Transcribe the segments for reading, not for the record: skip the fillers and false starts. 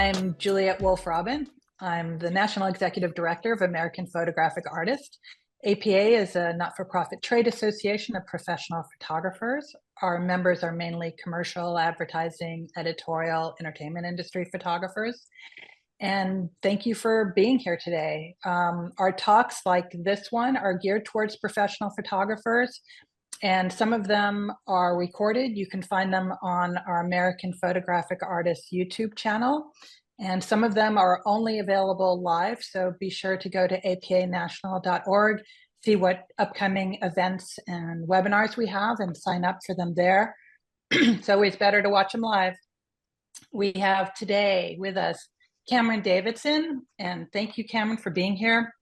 I'm Juliette Wolf-Robin. I'm the National Executive Director of American Photographic Artists. APA is a not-for-profit trade association of professional photographers. Our members are mainly commercial, advertising, editorial, entertainment industry photographers. And thank you for being here today. Our talks like this one are geared towards professional photographers, and some of them are recorded. You can find them on our American Photographic Artists YouTube channel. And some of them are only available live, so be sure to go to apanational.org, see what upcoming events and webinars we have, and sign up for them there. It's always better to watch them live. We have today with us Cameron Davidson, and thank you, Cameron, for being here.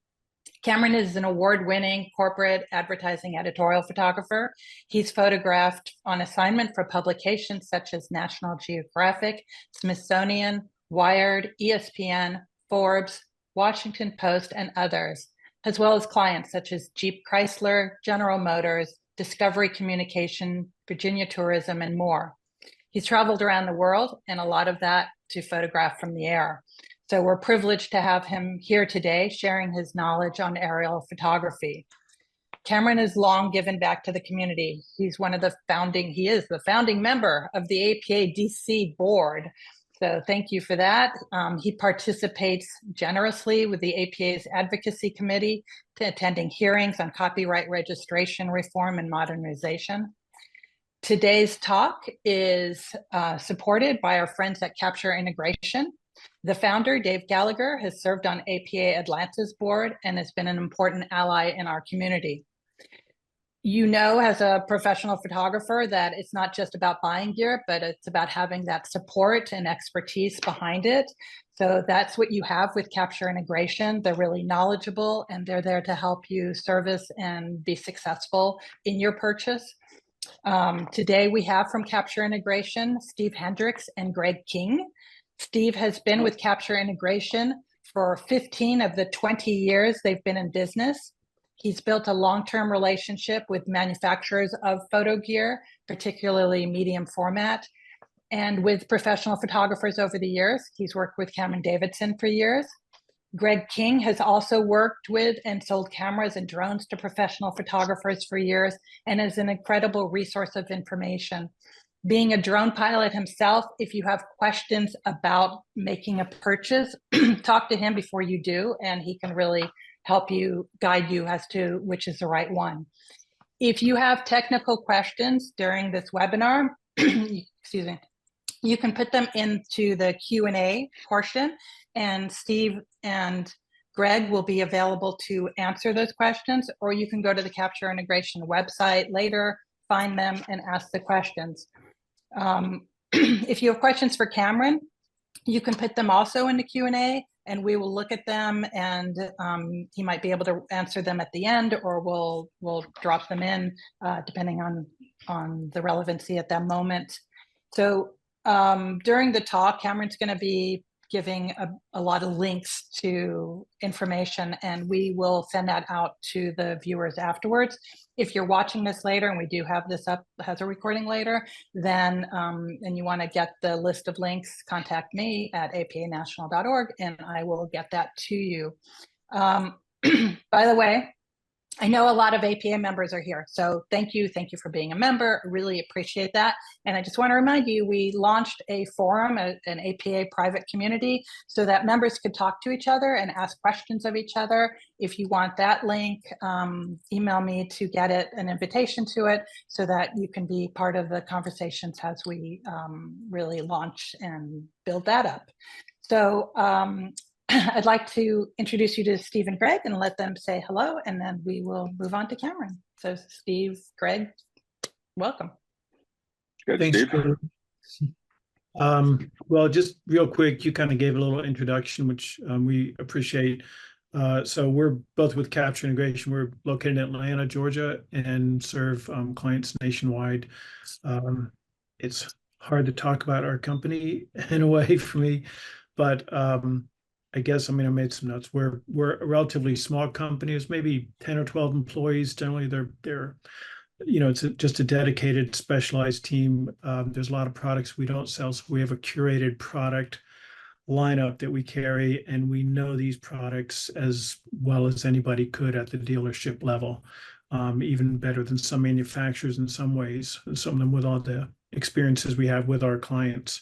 Cameron is an award-winning corporate advertising editorial photographer. He's photographed on assignment for publications such as National Geographic, Smithsonian, Wired, ESPN, Forbes, Washington Post, and others, as well as clients such as Jeep Chrysler, General Motors, Discovery Communication, Virginia Tourism, and more. He's traveled around the world, and a lot of that to photograph from the air. So we're privileged to have him here today, sharing his knowledge on aerial photography. Cameron has long given back to the community. He is the founding member of the APA DC board. So thank you for that. He participates generously with the APA's advocacy committee, attending hearings on copyright registration reform and modernization. Today's talk is supported by our friends at Capture Integration. The founder, Dave Gallagher, has served on APA Atlanta's board and has been an important ally in our community. You know, as a professional photographer, that it's not just about buying gear, but it's about having that support and expertise behind it. So that's what you have with Capture Integration. They're really knowledgeable, and they're there to help you service and be successful in your purchase. Today we have from Capture Integration, Steve Hendrix and Greg King. Steve has been with Capture Integration for 15 of the 20 years they've been in business. He's built a long-term relationship with manufacturers of photo gear, particularly medium format, and with professional photographers over the years. He's worked with Cameron Davidson for years. Greg King has also worked with and sold cameras and drones to professional photographers for years and is an incredible resource of information. Being a drone pilot himself, if you have questions about making a purchase, talk to him before you do, and he can really help you, guide you as to which is the right one. If you have technical questions during this webinar, excuse me, you can put them into the Q&A portion, and Steve and Greg will be available to answer those questions, or you can go to the Capture Integration website later, find them, and ask the questions. If you have questions for Cameron, you can put them also in the Q&A, and we will look at them, and he might be able to answer them at the end, or we'll drop them in depending on the relevancy at that moment. So during the talk, Cameron's going to be giving a lot of links to information, and we will send that out to the viewers afterwards. If you're watching this later, and we do have this up as a recording later, then and you want to get the list of links, contact me at apanational.org, and I will get that to you. By the way, I know a lot of APA members are here, so thank you for being a member. I really appreciate that. And I just want to remind you, we launched a forum, an APA private community, so that members could talk to each other and ask questions of each other. If you want that link, email me to get it, an invitation to it, so that you can be part of the conversations as we really launch and build that up. So I'd like to introduce you to Steve and Greg and let them say hello, and then we will move on to Cameron. So Steve, Greg, welcome. Good, Thanks, Steve. Well, just real quick, you kind of gave a little introduction, which we appreciate. So we're both with Capture Integration. We're located in Atlanta, Georgia, and serve clients nationwide. It's hard to talk about our company in a way for me, but I guess, I made some notes. We're a relatively small company. It's maybe 10 or 12 employees. Generally, they're it's just a dedicated, specialized team. There's a lot of products we don't sell, so we have a curated product lineup that we carry, and we know these products as well as anybody could at the dealership level, even better than some manufacturers in some ways, some of them with all the experiences we have with our clients.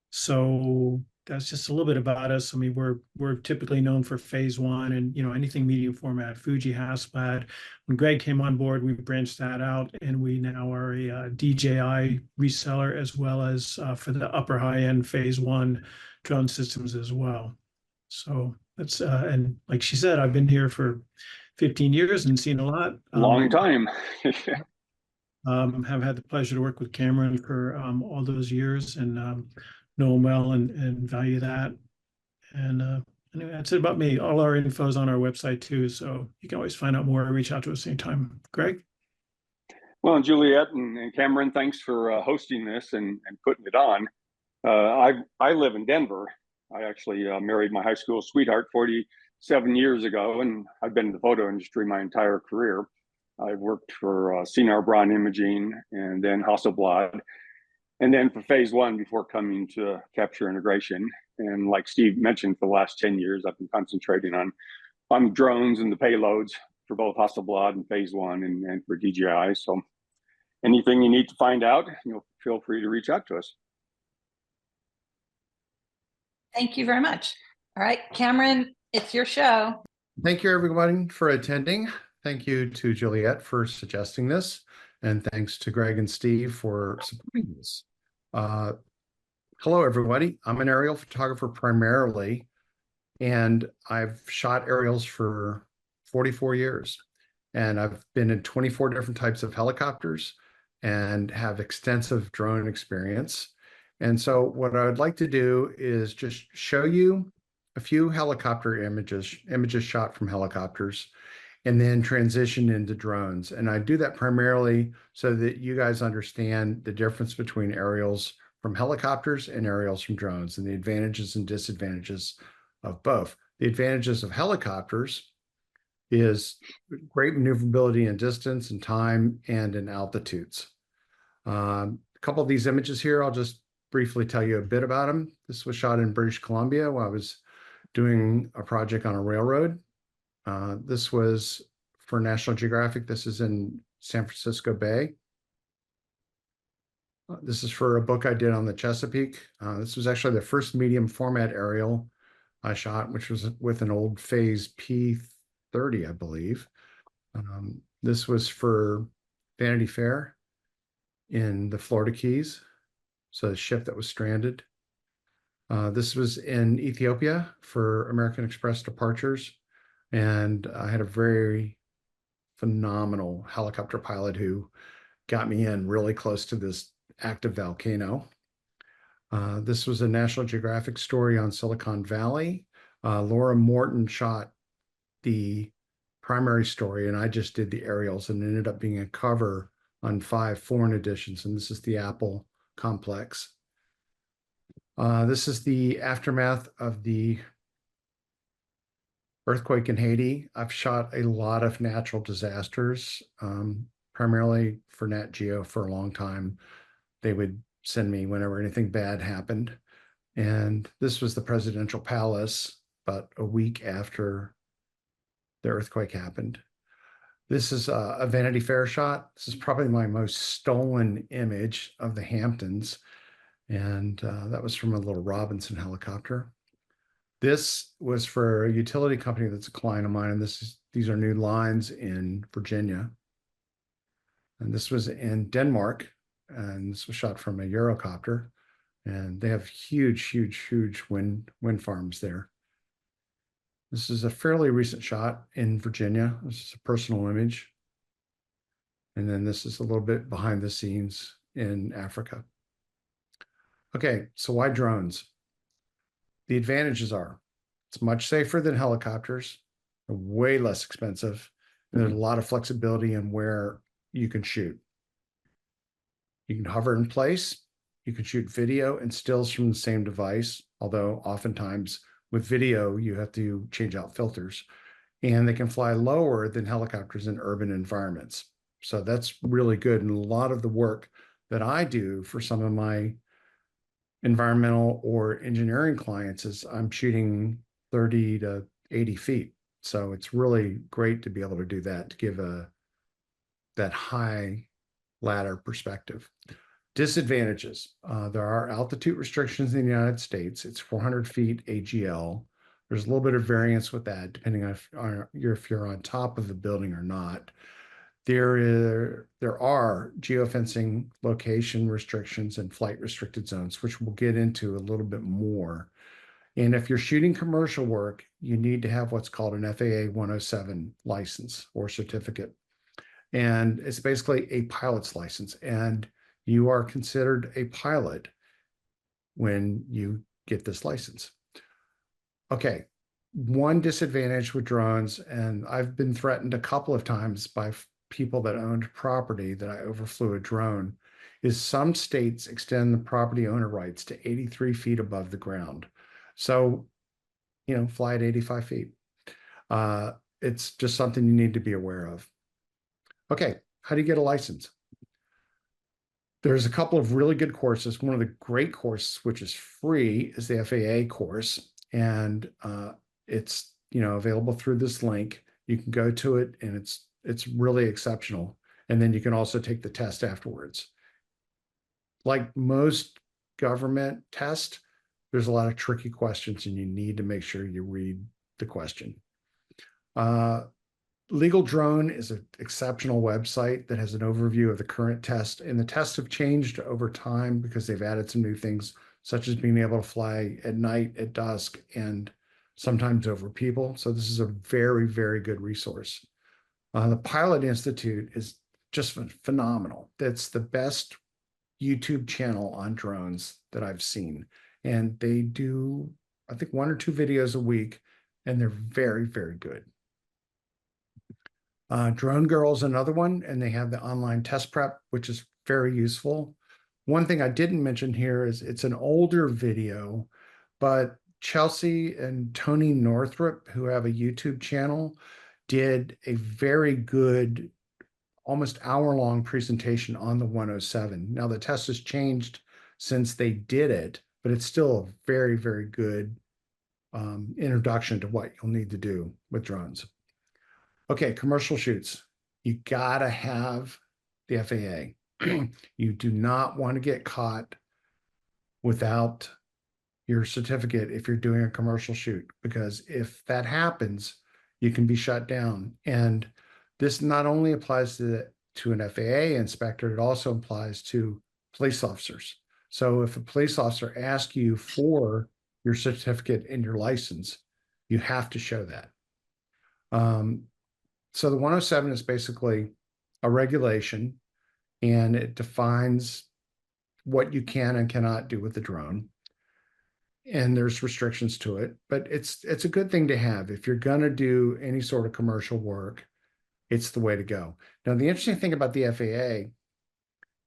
So that's just a little bit about us. I mean, we're typically known for phase one and, you know, anything medium format, Fuji, Hasselblad. When Greg came on board, we branched that out, and we now are a DJI reseller, as well as for the upper high end phase one drone systems as well. So that's and like she said, I've been here for 15 years and seen a lot. Long time. Have had the pleasure to work with Cameron for all those years, and know him well and value that. And anyway, that's it about me. All our info is on our website too, so you can always find out more or reach out to us anytime. Greg? Well, Juliet and Cameron, thanks for hosting this and putting it on. I live in Denver. I actually married my high school sweetheart 47 years ago, and I've been in the photo industry my entire career. I've worked for Sinar Braun Imaging, and then Hasselblad, and then for phase one before coming to Capture Integration. And like Steve mentioned, for the last 10 years, I've been concentrating on drones and the payloads for both Hasselblad and phase one, and for DJI. So anything you need to find out, feel free to reach out to us. Thank you very much. All right, Cameron, it's your show. Thank you, everybody, for attending. Thank you to Juliet for suggesting this, and thanks to Greg and Steve for supporting this. Hello, everybody. I'm an aerial photographer primarily, and I've shot aerials for 44 years, and I've been in 24 different types of helicopters and have extensive drone experience. And so what I would like to do is just show you a few helicopter images shot from helicopters, and then transition into drones. And I do that primarily so that you guys understand the difference between aerials from helicopters and aerials from drones, and the advantages and disadvantages of both. The advantages of helicopters is great maneuverability in distance and time and in altitudes. A couple of these images here, I'll just briefly tell you a bit about them. This was shot in British Columbia while I was doing a project on a railroad. This was for National Geographic. This is in San Francisco Bay. This is for a book I did on the Chesapeake. This was actually the first medium format aerial I shot, which was with an old Phase P30, I believe. This was for Vanity Fair in the Florida Keys, so the ship that was stranded. This was in Ethiopia for American Express departures. And I had a very phenomenal helicopter pilot who got me in really close to this active volcano. This was a National Geographic story on Silicon Valley. Laura Morton shot the primary story, and I just did the aerials, and ended up being a cover on 5 foreign editions. And this is the Apple complex. This is the aftermath of the earthquake in Haiti. I've shot a lot of natural disasters, primarily for Nat Geo for a long time. They would send me whenever anything bad happened. And this was the presidential palace about a week after the earthquake happened. This is a Vanity Fair shot. This is probably my most stolen image of the Hamptons. And that was from a little Robinson helicopter. This was for a utility company that's a client of mine, and these are new lines in Virginia. And this was in Denmark, and this was shot from a Eurocopter. And they have huge wind farms there. This is a fairly recent shot in Virginia. This is a personal image. And then this is a little bit behind the scenes in Africa. Okay, so why drones? The advantages are it's much safer than helicopters, way less expensive, and there's a lot of flexibility in where you can shoot. You can hover in place, you can shoot video and stills from the same device, although oftentimes with video, you have to change out filters, and they can fly lower than helicopters in urban environments. So that's really good. And a lot of the work that I do for some of my environmental or engineering clients is I'm shooting 30 to 80 feet. So it's really great to be able to do that, to give that high ladder perspective. Disadvantages. There are altitude restrictions in the United States. It's 400 feet AGL. There's a little bit of variance with that, depending on if you're on top of the building or not. There are geofencing location restrictions and flight restricted zones, which we'll get into a little bit more. And if you're shooting commercial work, you need to have what's called an FAA 107 license or certificate. And it's basically a pilot's license. And you are considered a pilot when you get this license. Okay, one disadvantage with drones, and I've been threatened a couple of times by people that owned property that I overflew a drone, is some states extend the property owner rights to 83 feet above the ground. So, fly at 85 feet. It's just something you need to be aware of. Okay, how do you get a license? There's a couple of really good courses. One of the great courses, which is free, is the FAA course. And it's available through this link. You can go to it, and it's really exceptional. And then you can also take the test afterwards. Like most government tests, there's a lot of tricky questions, and you need to make sure you read the question. Legal Drone is an exceptional website that has an overview of the current test, and the tests have changed over time because they've added some new things, such as being able to fly at night, at dusk, and sometimes over people. So this is a very, very good resource. The Pilot Institute is just phenomenal. That's the best YouTube channel on drones that I've seen. And they do, I think, 1 or 2 videos a week, and they're very, very good. Drone Girl is another one, and they have the online test prep, which is very useful. One thing I didn't mention here is it's an older video, but Chelsea and Tony Northrup, who have a YouTube channel, did a very good, almost hour-long presentation on the 107. Now, the test has changed since they did it, but it's still a very, very good introduction to what you'll need to do with drones. Okay, commercial shoots. You gotta have the FAA. You do not want to get caught without your certificate if you're doing a commercial shoot, because if that happens, you can be shut down. And this not only applies to an FAA inspector, it also applies to police officers. So if a police officer asks you for your certificate and your license, you have to show that. So the 107 is basically a regulation, and it defines what you can and cannot do with the drone. And there's restrictions to it, but it's a good thing to have. If you're going to do any sort of commercial work, it's the way to go. Now, the interesting thing about the FAA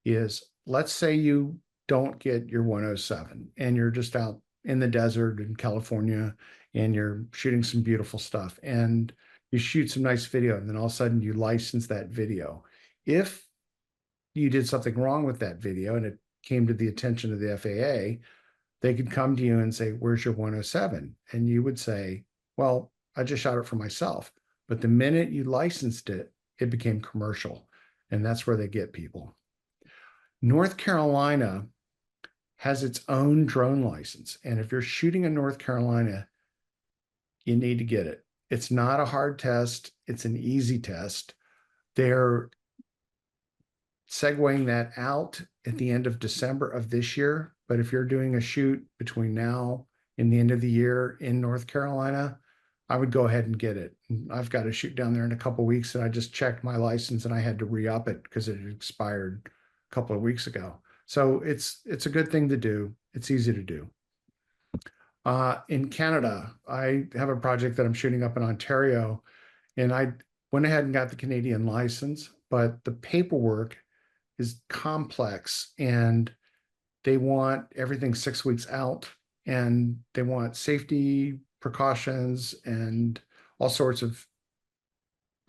is, let's say you don't get your 107 and you're just out in the desert in California and you're shooting some beautiful stuff and you shoot some nice video, and then all of a sudden you license that video. If you did something wrong with that video and it came to the attention of the FAA, they could come to you and say, "Where's your 107?" And you would say, "Well, I just shot it for myself." But the minute you licensed it, it became commercial. And that's where they get people. North Carolina has its own drone license. And if you're shooting in North Carolina, you need to get it. It's not a hard test. It's an easy test. They're segueing that out at the end of December of this year. But if you're doing a shoot between now and the end of the year in North Carolina, I would go ahead and get it. I've got to shoot down there in a couple of weeks, and I just checked my license and I had to re-up it because it had expired a couple of weeks ago. So it's a good thing to do. It's easy to do. In Canada, I have a project that I'm shooting up in Ontario, and I went ahead and got the Canadian license, but the paperwork is complex and they want everything 6 weeks out, and they want safety precautions and all sorts of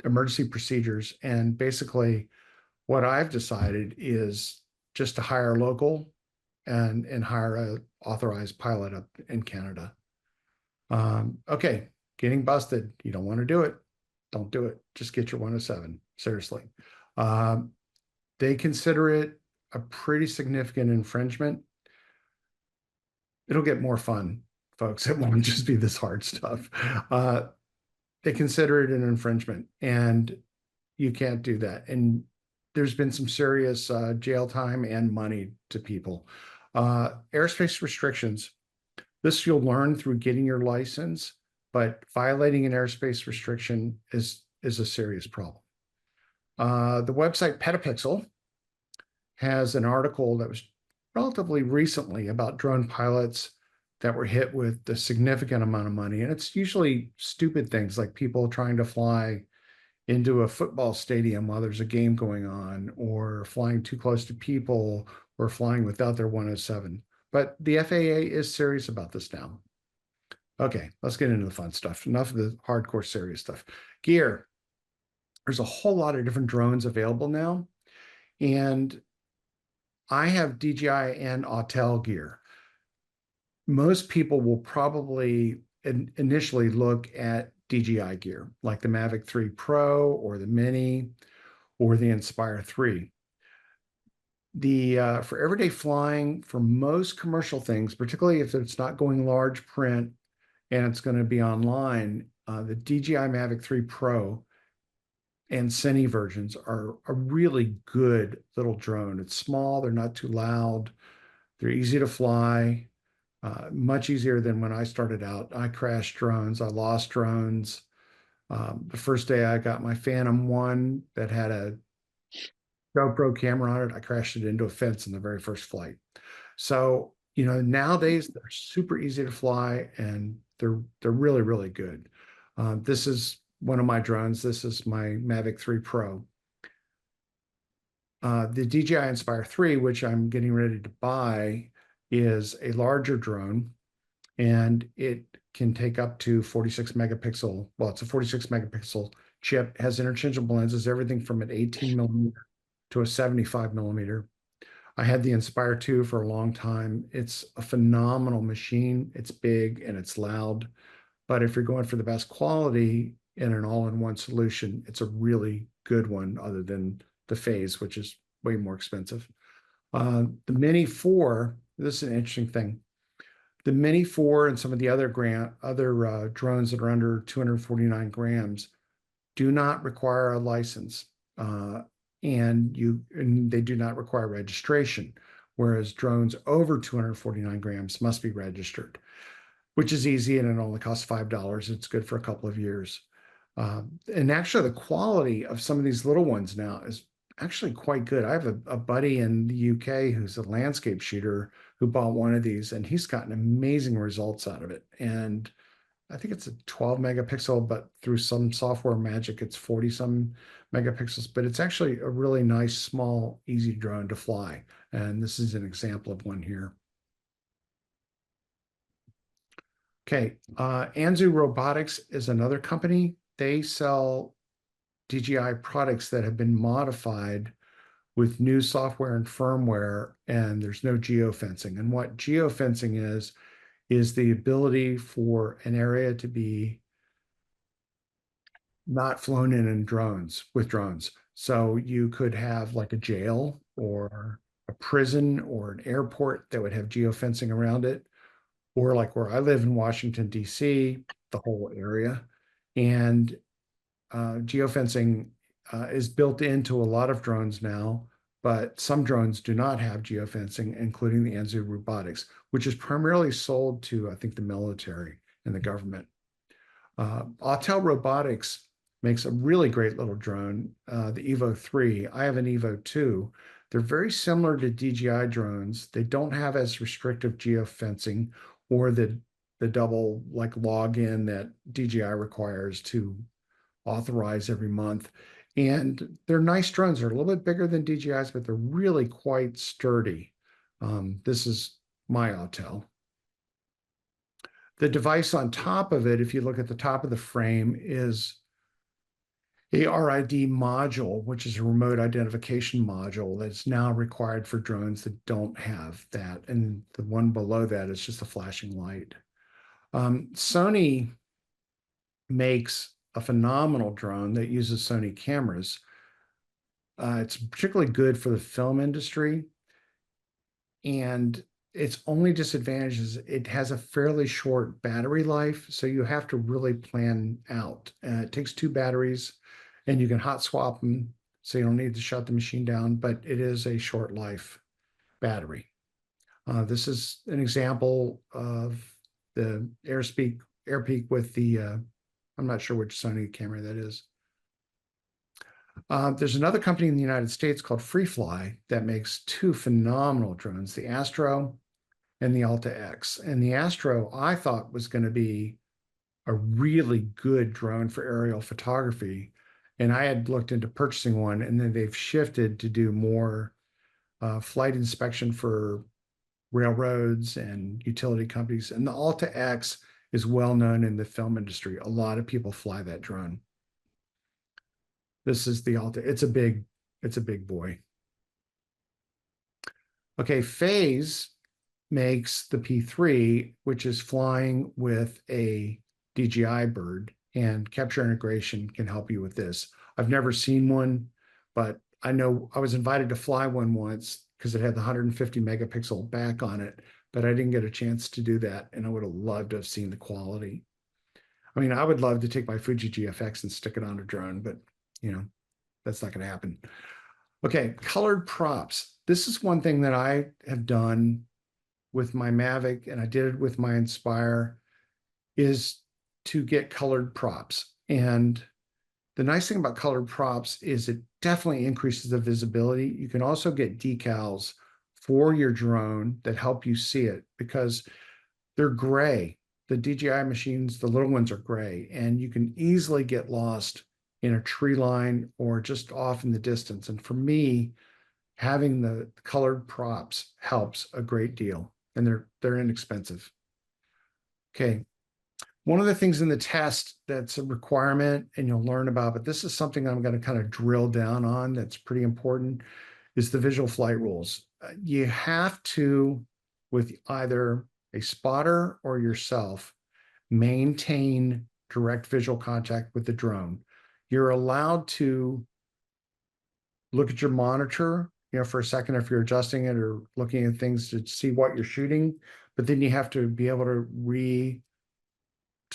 emergency procedures. And basically what I've decided is just to hire local and hire a authorized pilot up in Canada. Okay, getting busted. You don't want to do it. Don't do it. Just get your 107. Seriously. They consider it a pretty significant infringement. It'll get more fun, folks. It won't just be this hard stuff. They consider it an infringement, and you can't do that. And there's been some serious jail time and money to people. Airspace restrictions. This you'll learn through getting your license, but violating an airspace restriction is a serious problem. The website Petapixel has an article that was relatively recently about drone pilots that were hit with a significant amount of money. And it's usually stupid things like people trying to fly into a football stadium while there's a game going on, or flying too close to people, or flying without their 107. But the FAA is serious about this now. Okay, let's get into the fun stuff. Enough of the hardcore serious stuff. Gear. There's a whole lot of different drones available now. And I have DJI and Autel gear. Most people will probably initially look at DJI gear, like the Mavic 3 Pro or the Mini or the Inspire 3. For everyday flying, for most commercial things, particularly if it's not going large print and it's going to be online, the DJI Mavic 3 Pro and Cine versions are a really good little drone. It's small, they're not too loud, they're easy to fly, much easier than when I started out. I crashed drones, I lost drones. The first day I got my Phantom 1 that had a GoPro camera on it, I crashed it into a fence in the very first flight. So, nowadays they're super easy to fly, and they're really, really good. This is one of my drones. This is my Mavic 3 Pro. The DJI Inspire 3, which I'm getting ready to buy, is a larger drone, and it can take up to 46 megapixel. Well, it's a 46 megapixel chip, has interchangeable lenses, everything from an 18 millimeter to a 75 millimeter. I had the Inspire 2 for a long time. It's a phenomenal machine. It's big and it's loud, but if you're going for the best quality in an all-in-one solution, it's a really good one, other than the Phase, which is way more expensive. The Mini 4, this is an interesting thing. The Mini 4 and some of the other drones that are under 249 grams do not require a license, and they do not require registration, whereas drones over 249 grams must be registered, which is easy, and it only costs $5. It's good for a couple of years. And actually, the quality of some of these little ones now is actually quite good. I have a buddy in the UK who's a landscape shooter who bought one of these, and he's gotten amazing results out of it. And I think it's a 12 megapixel, but through some software magic, it's 40 some megapixels, but it's actually a really nice, small, easy drone to fly. And this is an example of one here. Okay, Anzu Robotics is another company. They sell DJI products that have been modified with new software and firmware, and there's no geofencing. And what geofencing is the ability for an area to be not flown in drones, with drones. So you could have like a jail or a prison or an airport that would have geofencing around it, or like where I live in Washington, D.C., the whole area. And geofencing is built into a lot of drones now, but some drones do not have geofencing, including the Anzu Robotics, which is primarily sold to, I think, the military and the government. Autel Robotics makes a really great little drone, the Evo 3. I have an Evo 2. They're very similar to DJI drones. They don't have as restrictive geofencing or the double like login that DJI requires to authorize every month. And they're nice drones. They're a little bit bigger than DJI's, but they're really quite sturdy. This is my Autel. The device on top of it, if you look at the top of the frame, is a RID module, which is a remote identification module that's now required for drones that don't have that. And the one below that is just a flashing light. Sony makes a phenomenal drone that uses Sony cameras. It's particularly good for the film industry. And its only disadvantage is it has a fairly short battery life. So you have to really plan out. It takes 2 batteries and you can hot swap them. So you don't need to shut the machine down, but it is a short life battery. This is an example of the AirPeak with the, I'm not sure which Sony camera that is. There's another company in the United States called FreeFly that makes 2 phenomenal drones, the Astro and the Alta X. And the Astro, I thought, was going to be a really good drone for aerial photography. And I had looked into purchasing one, and then they've shifted to do more flight inspection for railroads and utility companies. And the Alta X is well known in the film industry. A lot of people fly that drone. This is the Alta. It's a big boy. Okay, Phase makes the P3, which is flying with a DJI bird, and Capture Integration can help you with this. I've never seen one, but I know I was invited to fly one once because it had the 150 megapixel back on it, but I didn't get a chance to do that, and I would have loved to have seen the quality. I mean, I would love to take my Fuji GFX and stick it on a drone, but you know, that's not going to happen. Okay, colored props. This is one thing that I have done with my Mavic, and I did it with my Inspire, is to get colored props. And the nice thing about colored props is it definitely increases the visibility. You can also get decals for your drone that help you see it because they're gray. The DJI machines, the little ones are gray, and you can easily get lost in a tree line or just off in the distance. And for me, having the colored props helps a great deal, and they're inexpensive. Okay. One of the things in the test that's a requirement, and you'll learn about, but this is something I'm going to kind of drill down on that's pretty important, is the visual flight rules. You have to, with either a spotter or yourself, maintain direct visual contact with the drone. You're allowed to look at your monitor, for a second if you're adjusting it or looking at things to see what you're shooting, but then you have to be able to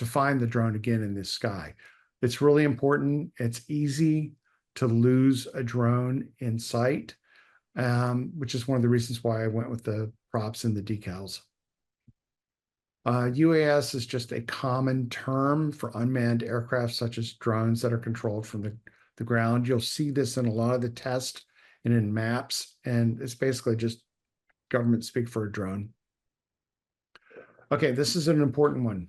find the drone again in the sky. It's really important. It's easy to lose a drone in sight, which is one of the reasons why I went with the props and the decals. UAS is just a common term for unmanned aircraft, such as drones that are controlled from the ground. You'll see this in a lot of the tests and in maps, and it's basically just government speak for a drone. Okay, this is an important one.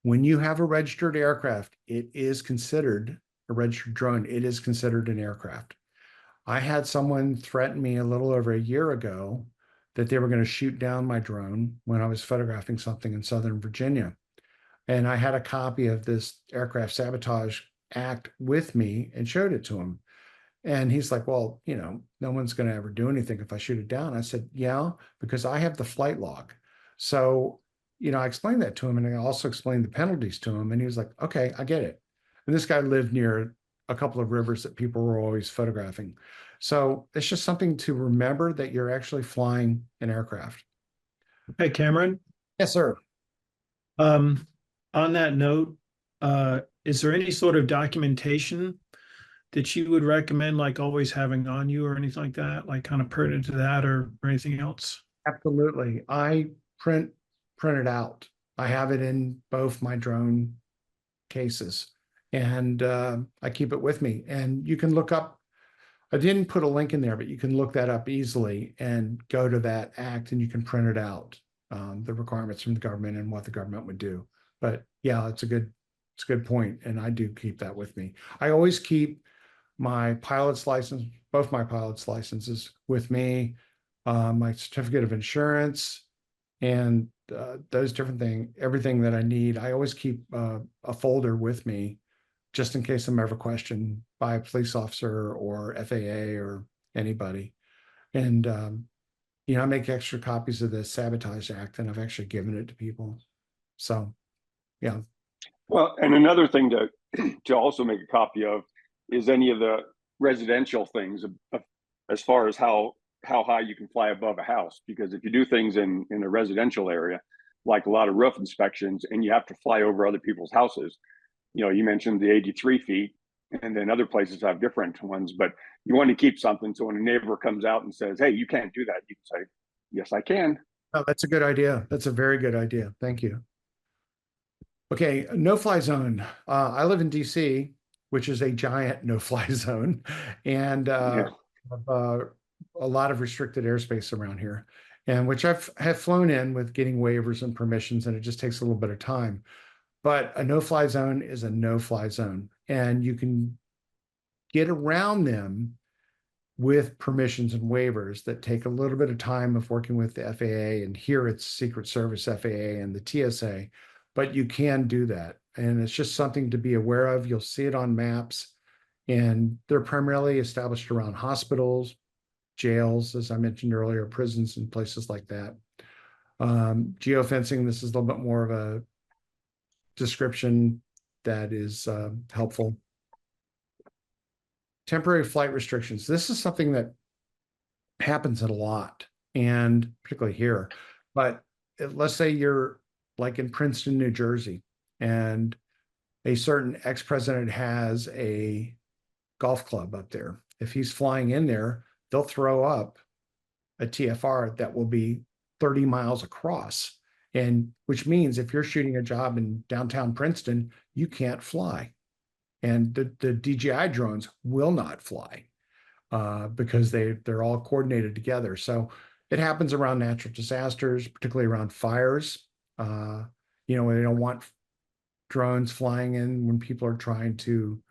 When you have a registered aircraft, it is considered a registered drone. It is considered an aircraft. I had someone threaten me a little over a year ago that they were going to shoot down my drone when I was photographing something in Southern Virginia. And I had a copy of this Aircraft Sabotage Act with me and showed it to him. And he's like, well, no one's going to ever do anything if I shoot it down. I said, yeah, because I have the flight log. So, I explained that to him, and I also explained the penalties to him. And he was like, okay, I get it. And this guy lived near a couple of rivers that people were always photographing. So it's just something to remember that you're actually flying an aircraft. Hey, Cameron. Yes, sir. On that note, is there any sort of documentation that you would recommend, like always having on you or anything like that, like kind of pertinent to that or anything else? Absolutely. I print it out. I have it in both my drone cases, and I keep it with me. And you can look up, I didn't put a link in there, but you can look that up easily and go to that act and you can print it out, the requirements from the government and what the government would do. But yeah, it's a good point. And I do keep that with me. I always keep my pilot's license, both my pilot's licenses with me, my certificate of insurance, and those different things, everything that I need. I always keep a folder with me just in case I'm ever questioned by a police officer or FAA or anybody. And, I make extra copies of the Sabotage Act, and I've actually given it to people. So, yeah. Well, and another thing to also make a copy of is any of the residential things as far as how high you can fly above a house. Because if you do things in a residential area, like a lot of roof inspections, and you have to fly over other people's houses, you mentioned the 83 feet, and then other places have different ones, but you want to keep something so when a neighbor comes out and says, hey, you can't do that, you can say, yes, I can. Oh, that's a good idea. That's a very good idea. Thank you. Okay, no-fly zone. I live in DC, which is a giant no-fly zone, and Yeah. a lot of restricted airspace around here, and which have flown in with getting waivers and permissions, and it just takes a little bit of time. But a no-fly zone is a no-fly zone, and you can get around them with permissions and waivers that take a little bit of time of working with the FAA, and here it's Secret Service, FAA, and the TSA, but you can do that. And it's just something to be aware of. You'll see it on maps, and they're primarily established around hospitals, jails, as I mentioned earlier, prisons and places like that. Geofencing, this is a little bit more of a description that is helpful. Temporary flight restrictions. This is something that happens a lot, and particularly here. But let's say you're like in Princeton, New Jersey, and a certain ex-president has a golf club up there. If he's flying in there, they'll throw up a TFR that will be 30 miles across. And which means if you're shooting a job in downtown Princeton, you can't fly. And the DJI drones will not fly because they're all coordinated together. So it happens around natural disasters, particularly around fires. When they don't want drones flying in when people are trying to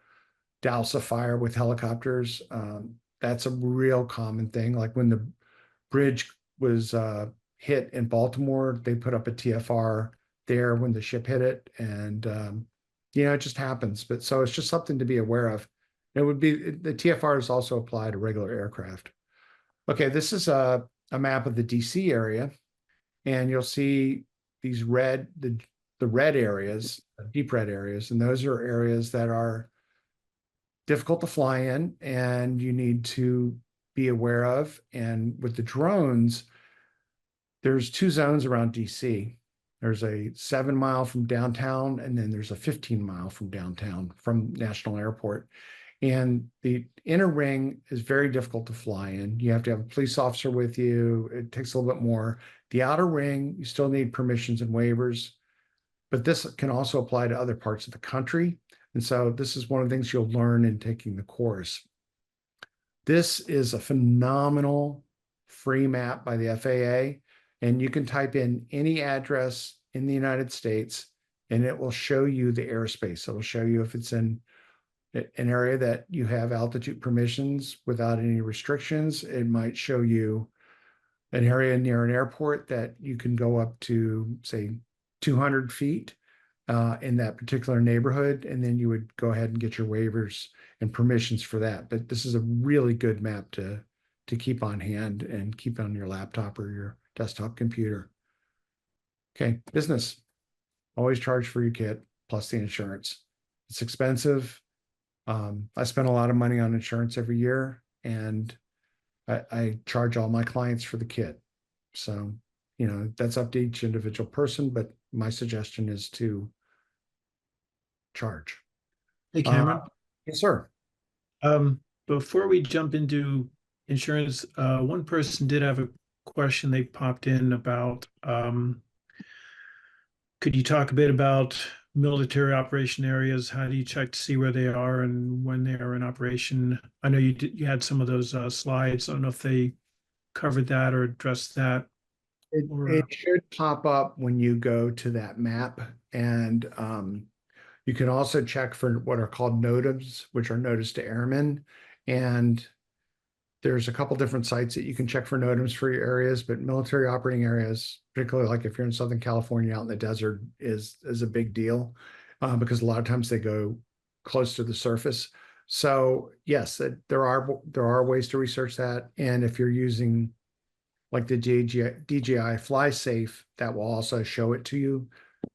douse a fire with helicopters. That's a real common thing. Like when the bridge was hit in Baltimore, they put up a TFR there when the ship hit it, and it just happens. But so it's just something to be aware of. It would be the TFRs also apply to regular aircraft. Okay, this is a map of the DC area, and you'll see these the red areas, deep red areas, and those are areas that are difficult to fly in, and you need to be aware of. And with the drones, there's 2 zones around DC. There's a 7 mile from downtown, and then there's a 15 mile from downtown from National Airport. And the inner ring is very difficult to fly in. You have to have a police officer with you. It takes a little bit more. The outer ring, you still need permissions and waivers, but this can also apply to other parts of the country. And so this is one of the things you'll learn in taking the course. This is a phenomenal free map by the FAA, and you can type in any address in the United States, and it will show you the airspace. It will show you if it's in an area that you have altitude permissions without any restrictions. It might show you an area near an airport that you can go up to, say, 200 feet in that particular neighborhood, and then you would go ahead and get your waivers and permissions for that. But this is a really good map to keep on hand and keep on your laptop or your desktop computer. Okay, business. Always charge for your kit plus the insurance. It's expensive. I spend a lot of money on insurance every year, and I charge all my clients for the kit. So, that's up to each individual person, but my suggestion is to charge. Hey, Cameron. Yes, sir. Before we jump into insurance, one person did have a question they popped in about, could you talk a bit about military operation areas? How do you check to see where they are and when they are in operation? I know you had some of those slides. I don't know if they covered that or addressed that. It should pop up when you go to that map, and you can also check for what are called NOTAMs, which are notice to airmen. And there's a couple different sites that you can check for NOTAMs for your areas, but military operating areas, particularly like if you're in Southern California out in the desert, is a big deal because a lot of times they go close to the surface. So yes, there are ways to research that. And if you're using like the DJI Fly Safe, that will also show it to you.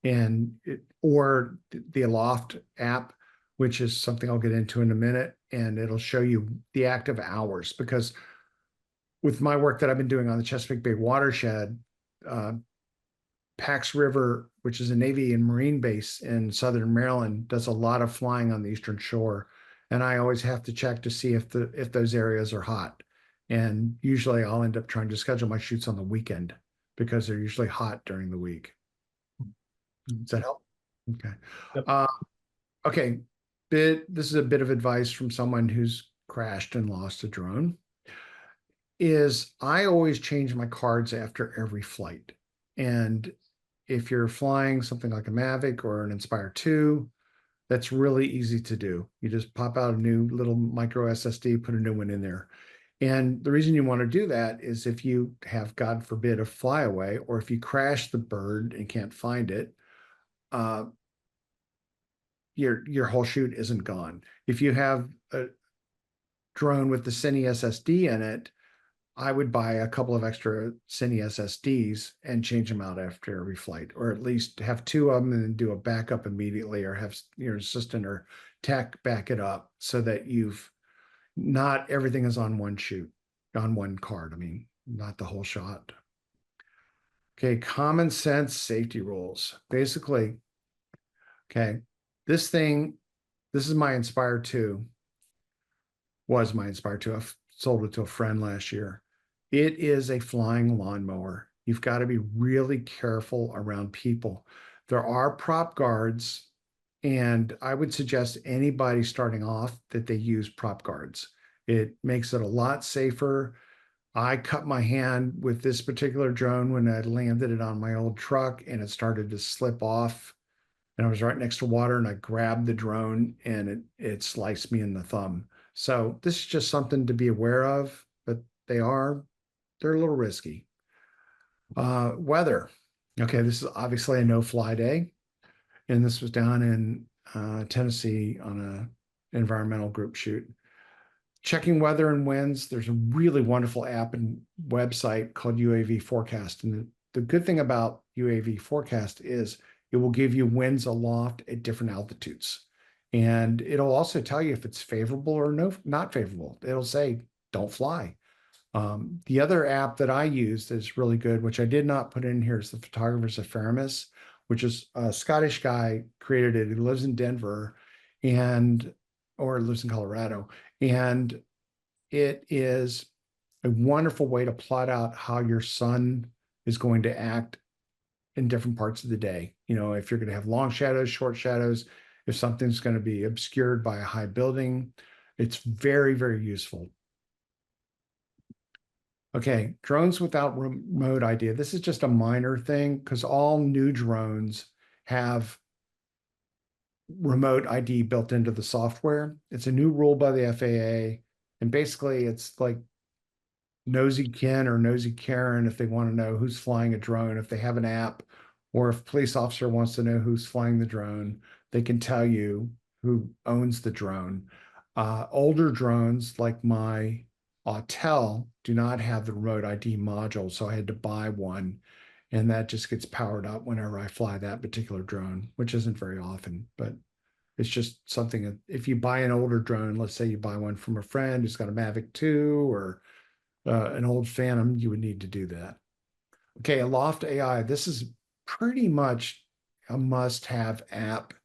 And or the Aloft app, which is something I'll get into in a minute, and it'll show you the active hours. Because with my work that I've been doing on the Chesapeake Bay watershed, Pax River, which is a Navy and Marine base in Southern Maryland, does a lot of flying on the Eastern Shore. And I always have to check to see if those areas are hot. And usually I'll end up trying to schedule my shoots on the weekend because they're usually hot during the week. Does that help? Okay. Yep. Okay. This is a bit of advice from someone who's crashed and lost a drone. Is I always change my cards after every flight. And if you're flying something like a Mavic or an Inspire 2, that's really easy to do. You just pop out a new little micro SSD, put a new one in there. And the reason you want to do that is if you have, God forbid, a flyaway, or if you crash the bird and can't find it, your whole shoot isn't gone. If you have a drone with the Cine SSD in it, I would buy a couple of extra Cine SSDs and change them out after every flight, or at least have two of them and then do a backup immediately, or have your assistant or tech back it up so that not everything is on one shoot, on one card. I mean, not the whole shot. Okay, common sense safety rules. Basically, okay, this is my Inspire 2. Was my Inspire 2. I sold it to a friend last year. It is a flying lawnmower. You've got to be really careful around people. There are prop guards, and I would suggest anybody starting off that they use prop guards. It makes it a lot safer. I cut my hand with this particular drone when I landed it on my old truck and it started to slip off. And I was right next to water and I grabbed the drone and it sliced me in the thumb. So this is just something to be aware of, but they're a little risky. Weather. Okay, this is obviously a no-fly day. And this was down in Tennessee on an environmental group shoot. Checking weather and winds. There's a really wonderful app and website called UAV Forecast. And the good thing about UAV Forecast is it will give you winds aloft at different altitudes. And it'll also tell you if it's favorable or not favorable. It'll say, don't fly. The other app that I use that's really good, which I did not put in here, is the Photographer's Ephemeris, which is a Scottish guy created it. He lives in Denver or lives in Colorado. And it is a wonderful way to plot out how your sun is going to act in different parts of the day. You know, if you're going to have long shadows, short shadows, if something's going to be obscured by a high building, it's very, very useful. Okay, drones without remote ID. This is just a minor thing because all new drones have remote ID built into the software. It's a new rule by the FAA. And basically it's like Nosy Ken or Nosy Karen if they want to know who's flying a drone. If they have an app, or if a police officer wants to know who's flying the drone, they can tell you who owns the drone. Older drones like my Autel do not have the remote ID module, so I had to buy one, and that just gets powered up whenever I fly that particular drone, which isn't very often, but it's just something that if you buy an older drone, let's say you buy one from a friend who's got a Mavic 2 or an old Phantom, you would need to do that. Okay, Aloft AI. This is pretty much a must-have app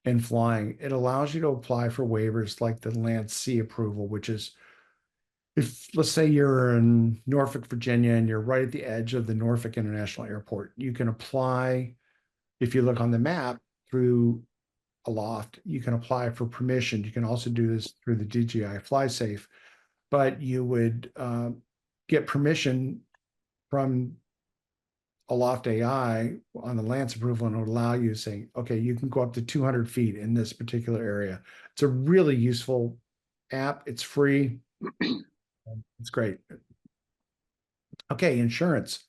in flying. It allows you to apply for waivers like the Land C approval, which is if, let's say you're in Norfolk, Virginia, and you're right at the edge of the Norfolk International Airport, you can apply, if you look on the map through Aloft, you can apply for permission. You can also do this through the DJI FlySafe, but you would get permission from Aloft AI on the Lance approval, and it would allow you to say, okay, you can go up to 200 feet in this particular area. It's a really useful app. It's free. It's great. Okay, insurance.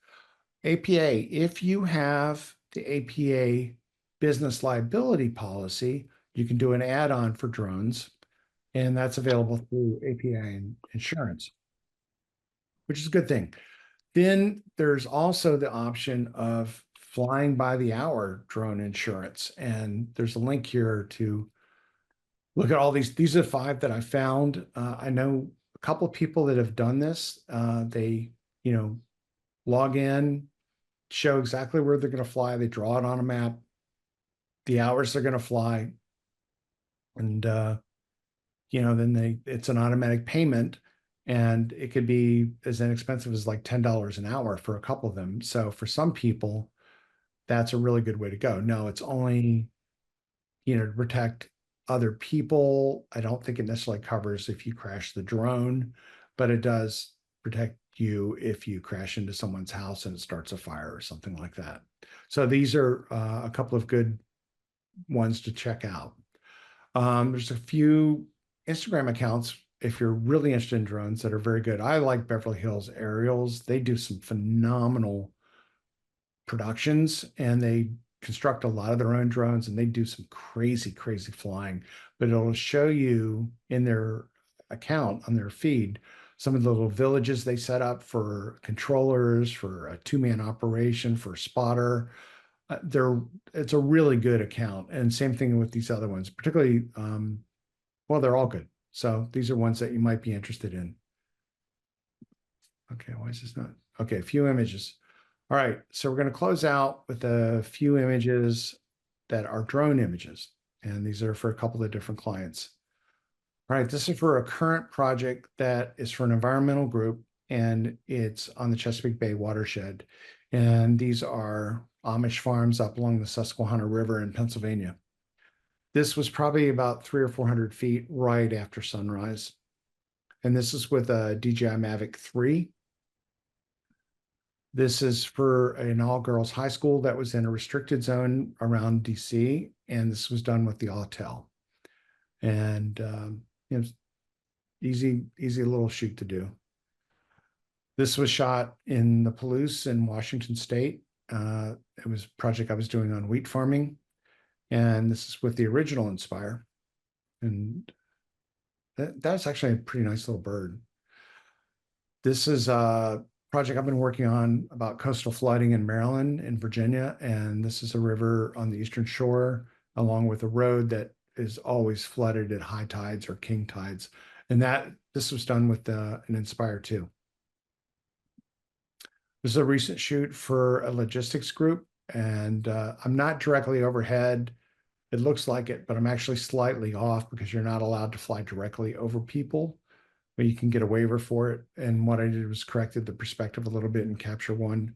APA. If you have the APA business liability policy, you can do an add-on for drones, and that's available through API insurance, which is a good thing. Then there's also the option of flying by the hour drone insurance. And there's a link here to look at all these. These are 5 that I found. I know a couple of people that have done this. They, log in, show exactly where they're going to fly. They draw it on a map, the hours they're going to fly. And, then it's an automatic payment. And it could be as inexpensive as like $10 an hour for a couple of them. So for some people, that's a really good way to go. No, it's only, to protect other people. I don't think it necessarily covers if you crash the drone, but it does protect you if you crash into someone's house and it starts a fire or something like that. So these are a couple of good ones to check out. There's a few Instagram accounts, if you're really interested in drones, that are very good. I like Beverly Hills Aerials. They do some phenomenal productions, and they construct a lot of their own drones, and they do some crazy, crazy flying. But it'll show you in their account, on their feed, some of the little villages they set up for controllers, for a 2-man operation, for a spotter. It's a really good account. And same thing with these other ones, particularly, they're all good. So these are ones that you might be interested in. Okay, why is this not? Okay, a few images. All right, so we're going to close out with a few images that are drone images. And these are for a couple of different clients. All right, this is for a current project that is for an environmental group, and it's on the Chesapeake Bay watershed. And these are Amish farms up along the Susquehanna River in Pennsylvania. This was probably about 300 or 400 feet right after sunrise. And this is with a DJI Mavic 3. This is for an all-girls high school that was in a restricted zone around DC. And this was done with the Autel. And easy little shoot to do. This was shot in the Palouse in Washington State. It was a project I was doing on wheat farming. And this is with the original Inspire. And that's actually a pretty nice little bird. This is a project I've been working on about coastal flooding in Maryland and Virginia. And this is a river on the eastern shore, along with a road that is always flooded at high tides or king tides. And this was done with an Inspire 2. This is a recent shoot for a logistics group. And I'm not directly overhead. It looks like it, but I'm actually slightly off because you're not allowed to fly directly over people, but you can get a waiver for it. And what I did was corrected the perspective a little bit in Capture One.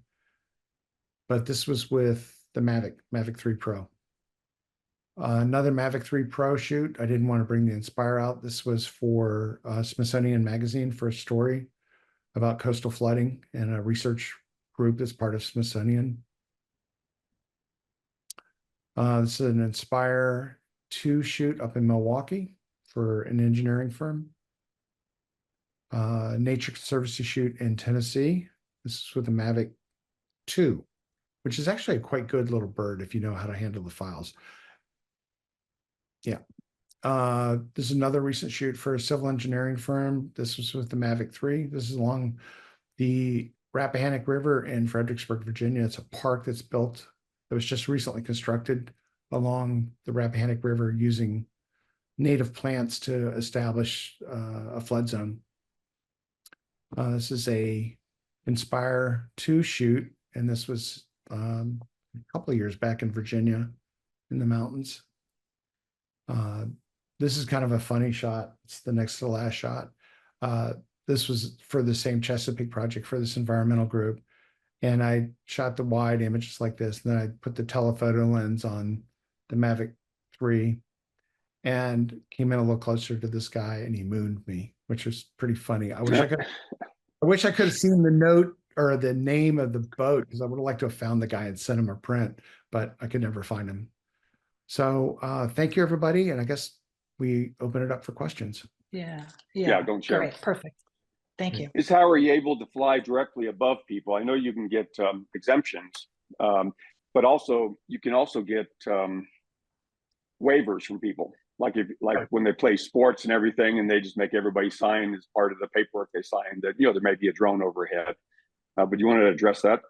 But this was with the Mavic 3 Pro. Another Mavic 3 Pro shoot. I didn't want to bring the Inspire out. This was for Smithsonian Magazine for a story about coastal flooding and a research group that's part of Smithsonian. This is an Inspire 2 shoot up in Milwaukee for an engineering firm. Nature Conservancy shoot in Tennessee. This is with the Mavic 2, which is actually a quite good little bird if you know how to handle the files. Yeah. This is another recent shoot for a civil engineering firm. This was with the Mavic 3. This is along the Rappahannock River in Fredericksburg, Virginia. It's a park that's built, that was just recently constructed along the Rappahannock River using native plants to establish a flood zone. This is a Inspire 2 shoot, and this was a couple of years back in Virginia in the mountains. This is kind of a funny shot. It's the next to the last shot. This was for the same Chesapeake project for this environmental group. And I shot the wide images like this. And then I put the telephoto lens on the Mavic 3 and came in a little closer to this guy, and he mooned me, which was pretty funny. I wish I could have seen the note or the name of the boat, because I would have liked to have found the guy and sent him a print, but I could never find him. So thank you, everybody. And I guess we open it up for questions. Yeah, don't share. Great, perfect. Thank you. Is how are you able to fly directly above people? I know you can get exemptions, but also you can also get waivers from people. Like Right. when they play sports and everything, and they just make everybody sign as part of the paperwork they sign that, there may be a drone overhead. But you want to address that?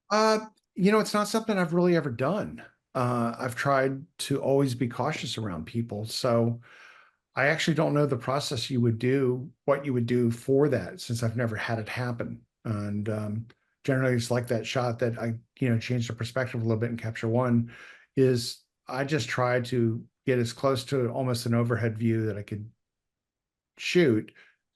Uh, it's not something I've really ever done. I've tried to always be cautious around people. So I actually don't know the process what you would do for that, since I've never had it happen. And generally it's like that shot that I, changed the perspective a little bit in Capture One, is I just try to get as close to almost an overhead view that I could shoot.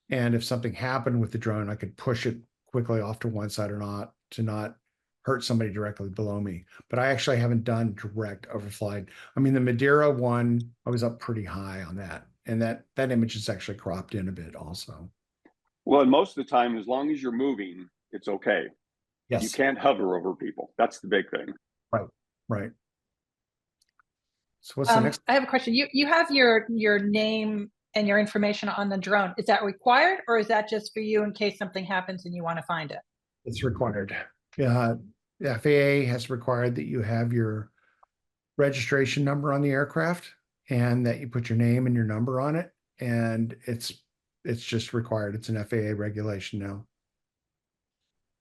And if something happened with the drone, I could push it quickly off to one side or not, to not hurt somebody directly below me. But I actually haven't done direct overflight. I mean, the Madeira one, I was up pretty high on that. And that image is actually cropped in a bit also. Well, and most of the time, as long as you're moving, it's okay. You Yes. can't hover over people. That's the big thing. Right. Right. So what's the next? I have a question. You have your name and your information on the drone. Is that required, or is that just for you in case something happens and you want to find it? It's required. The FAA has required that you have your registration number on the aircraft and that you put your name and your number on it. And it's just required. It's an FAA regulation now.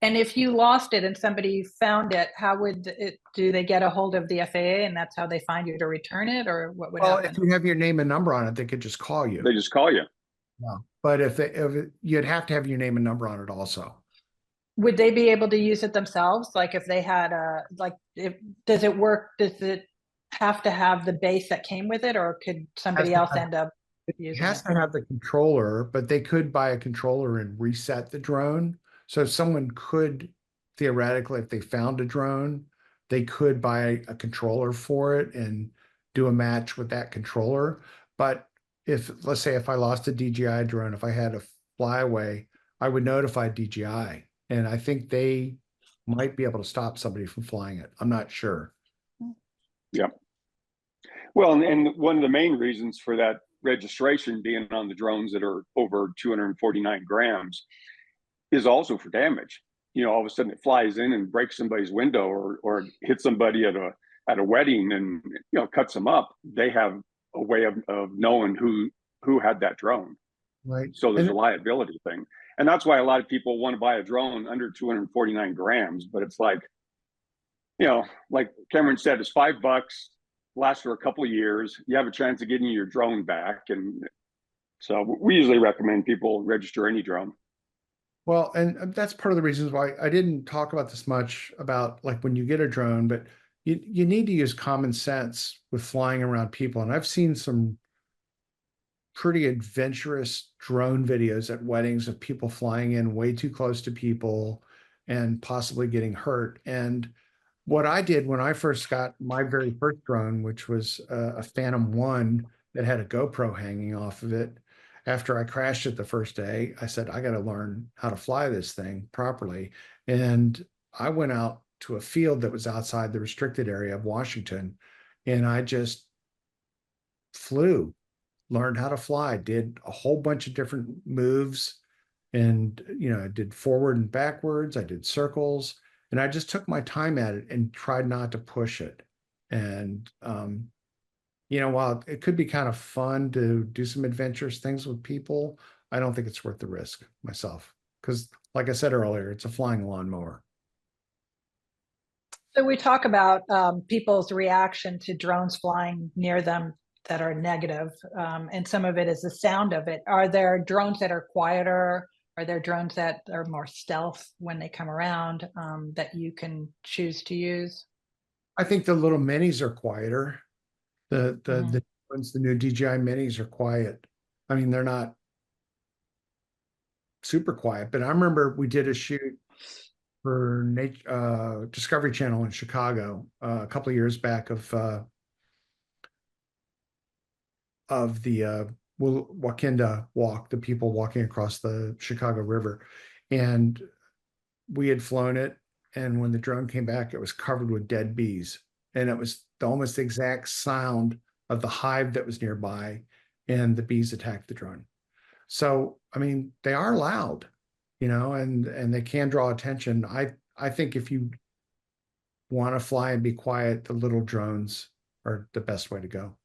And if you lost it and somebody found it, how would do they get a hold of the FAA and that's how they find you to return it, or what would Well, happen? if you have your name and number on it, they could just call you. They just call you. Yeah. But if you'd have to have your name and number on it also. Would they be able to use it themselves? Like if they had does it work? Does it have to have the base that came with it, or could somebody else end up It using has it? to have the controller, but they could buy a controller and reset the drone. So someone could theoretically, if they found a drone, they could buy a controller for it and do a match with that controller. But let's say if I lost a DJI drone, if I had a flyaway, I would notify DJI. And I think they might be able to stop somebody from flying it. I'm not sure. Yep. Well, and one of the main reasons for that registration being on the drones that are over 249 grams is also for damage. All of a sudden it flies in and breaks somebody's window, or hits somebody at a wedding and cuts them up. They have a way of knowing who had that drone. Right. So there's a liability thing. And that's why a lot of people want to buy a drone under 249 grams. But it's like Cameron said, it's $5, lasts for a couple of years. You have a chance of getting your drone back. And so we usually recommend people register any drone. Well, and that's part of the reasons why I didn't talk about this much about like when you get a drone, but you need to use common sense with flying around people. And I've seen some pretty adventurous drone videos at weddings of people flying in way too close to people and possibly getting hurt. And what I did when I first got my very first drone, which was a Phantom 1 that had a GoPro hanging off of it, after I crashed it the first day, I said, I got to learn how to fly this thing properly. And I went out to a field that was outside the restricted area of Washington, and I just flew, learned how to fly, did a whole bunch of different moves. And, I did forward and backwards, I did circles, and I just took my time at it and tried not to push it. And, while it could be kind of fun to do some adventurous things with people, I don't think it's worth the risk myself. Because like I said earlier, it's a flying lawnmower. So we talk about people's reaction to drones flying near them that are negative, and some of it is the sound of it. Are there drones that are quieter? Are there drones that are more stealth when they come around, that you can choose to use? I think the little minis are quieter. The ones, the new DJI minis are quiet. I mean, they're not super quiet, but I remember we did a shoot for Discovery Channel in Chicago a couple of years back of the Wakinda Walk, the people walking across the Chicago River. And we had flown it, and when the drone came back, it was covered with dead bees. And it was almost the exact sound of the hive that was nearby, and the bees attacked the drone. So, I mean, they are loud, and they can draw attention. I think if you want to fly and be quiet, the little drones are the best way to go.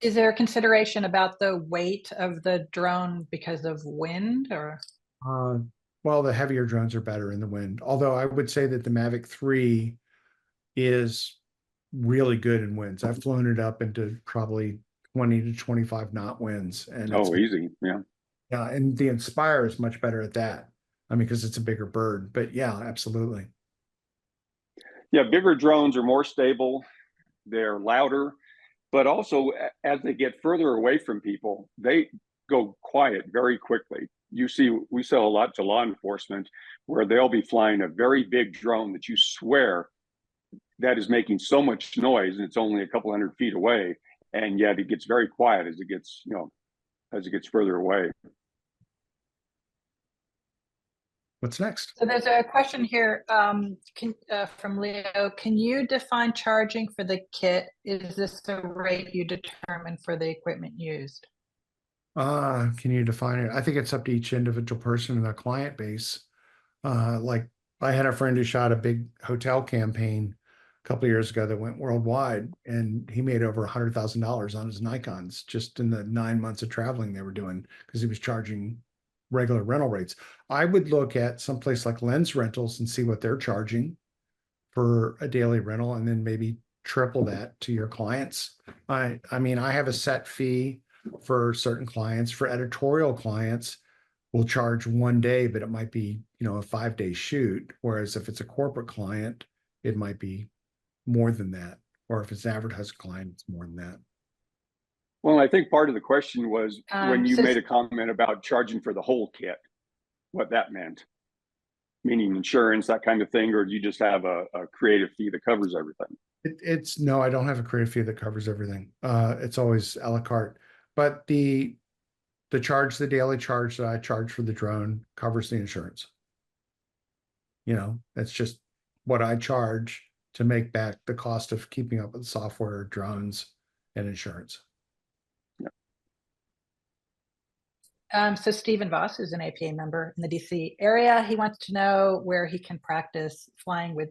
Is there a consideration about the weight of the drone because of wind or? Uh, well, the heavier drones are better in the wind. Although I would say that the Mavic 3 is really good in winds. I've flown it up into probably 20 to 25 knot winds, and it's Oh, easy. Yeah. yeah, and the Inspire is much better at that. I mean, because it's a bigger bird. But yeah, absolutely. Yeah, bigger drones are more stable. They're louder, but also as they get further away from people, they go quiet very quickly. You see, we sell a lot to law enforcement where they'll be flying a very big drone that you swear that is making so much noise and it's only a couple hundred feet away, and yet it gets very quiet as it gets, as it gets further away. What's next? So there's a question here from Leo. Can you define charging for the kit? Is this the rate you determine for the equipment used? Can you define it? I think it's up to each individual person and their client base. Like I had a friend who shot a big hotel campaign a couple of years ago that went worldwide, and he made over $100,000 on his Nikons just in the 9 months of traveling they were doing because he was charging regular rental rates. I would look at someplace like Lens Rentals and see what they're charging for a daily rental, and then maybe triple that to your clients. I mean, I have a set fee for certain clients. For editorial clients, we'll charge 1 day, but it might be, a 5-day shoot. Whereas if it's a corporate client, it might be more than that. Or if it's an advertising client, it's more than that. Well, I think part of the question was when you so- made a comment about charging for the whole kit, what that meant, meaning insurance, that kind of thing, or do you just have a creative fee that covers everything? It's no, I don't have a creative fee that covers everything. It's always a la carte. But the daily charge that I charge for the drone covers the insurance. That's just what I charge to make back the cost of keeping up with software, drones, and insurance. So Stephen Voss, who's an APA member in the DC area, he wants to know where he can practice flying with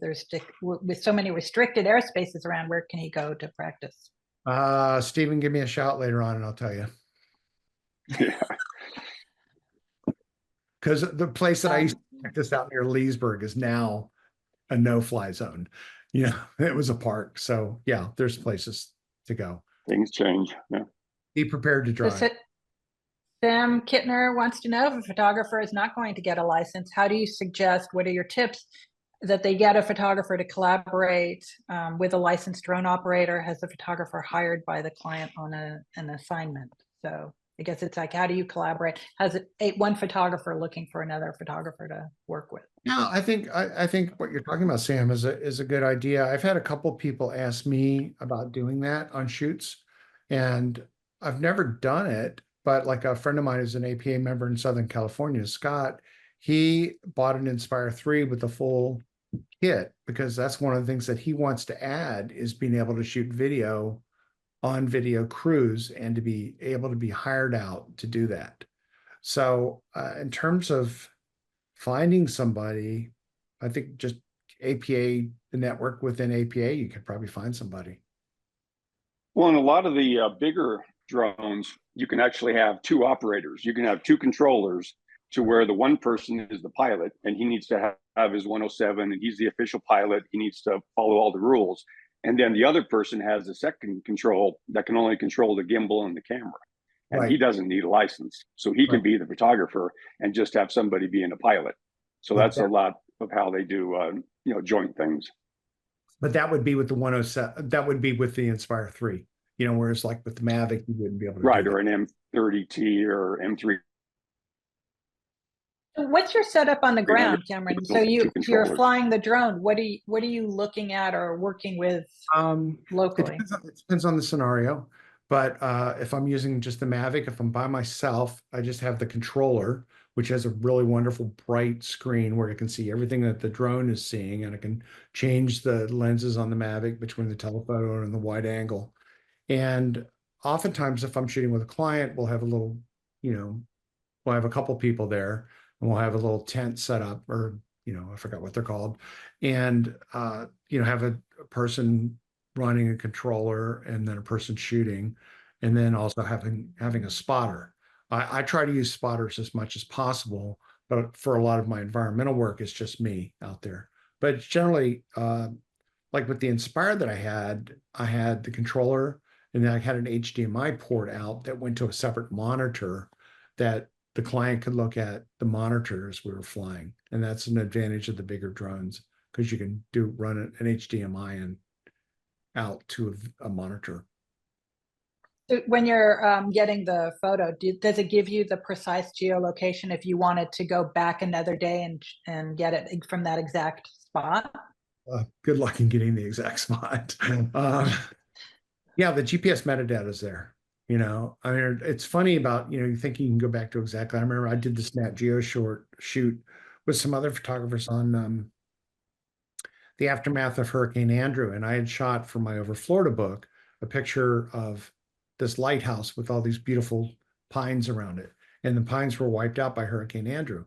so many restricted airspaces around. Where can he go to practice? Stephen, give me a shout later on and I'll tell you. Yeah. Because the place that I used to practice out near Leesburg is now a no-fly zone. It was a park. So yeah, there's places to go. Things change. Yeah. Be prepared to drive. Sam Kittner wants to know if a photographer is not going to get a license, how do you suggest, what are your tips that they get a photographer to collaborate with a licensed drone operator? Has the photographer hired by the client on an assignment? So I guess it's like, how do you collaborate? Has one photographer looking for another photographer to work with? Yeah, I think what you're talking about, Sam, is a good idea. I've had a couple people ask me about doing that on shoots, and I've never done it. But like a friend of mine who's an APA member in Southern California, Scott, he bought an Inspire 3 with the full kit because that's one of the things that he wants to add is being able to shoot video on video crews and to be able to be hired out to do that. So in terms of finding somebody, I think just APA, the network within APA, you could probably find somebody. Well, in a lot of the bigger drones, you can actually have two operators. You can have two controllers to where the one person is the pilot and he needs to have his 107 and he's the official pilot. He needs to follow all the rules. And then the other person has a second control that can only control the gimbal and the camera. And he doesn't need a license. So he can be the photographer and just have somebody being a pilot. So that's a lot of how they do, joint things. But that would be with the 107. That would be with the Inspire 3. Whereas like with the Mavic, you wouldn't be able to Right, do or an M30T or M3. What's your setup on the ground, Cameron? So you're flying the drone. What are you looking at or working with locally? It depends on the scenario. But if I'm using just the Mavic, if I'm by myself, I just have the controller, which has a really wonderful bright screen where I can see everything that the drone is seeing, and I can change the lenses on the Mavic between the telephoto and the wide angle. And oftentimes, if I'm shooting with a client, we'll have we'll have a couple people there, and we'll have a little tent set up, or I forgot what they're called, and have a person running a controller and then a person shooting, and then also having a spotter. I try to use spotters as much as possible, but for a lot of my environmental work, it's just me out there. But generally, like with the Inspire that I had the controller, and then I had an HDMI port out that went to a separate monitor that the client could look at the monitors we were flying. And that's an advantage of the bigger drones, because you can run an HDMI and out to a monitor. So when you're getting the photo, does it give you the precise geolocation if you wanted to go back another day and get it from that exact spot? Good luck in getting the exact spot. Yeah, the GPS metadata is there. You know, I mean, it's funny about, you think you can go back to exactly. I remember I did this Nat Geo shoot with some other photographers on the aftermath of Hurricane Andrew. And I had shot for my Over Florida book a picture of this lighthouse with all these beautiful pines around it. And the pines were wiped out by Hurricane Andrew.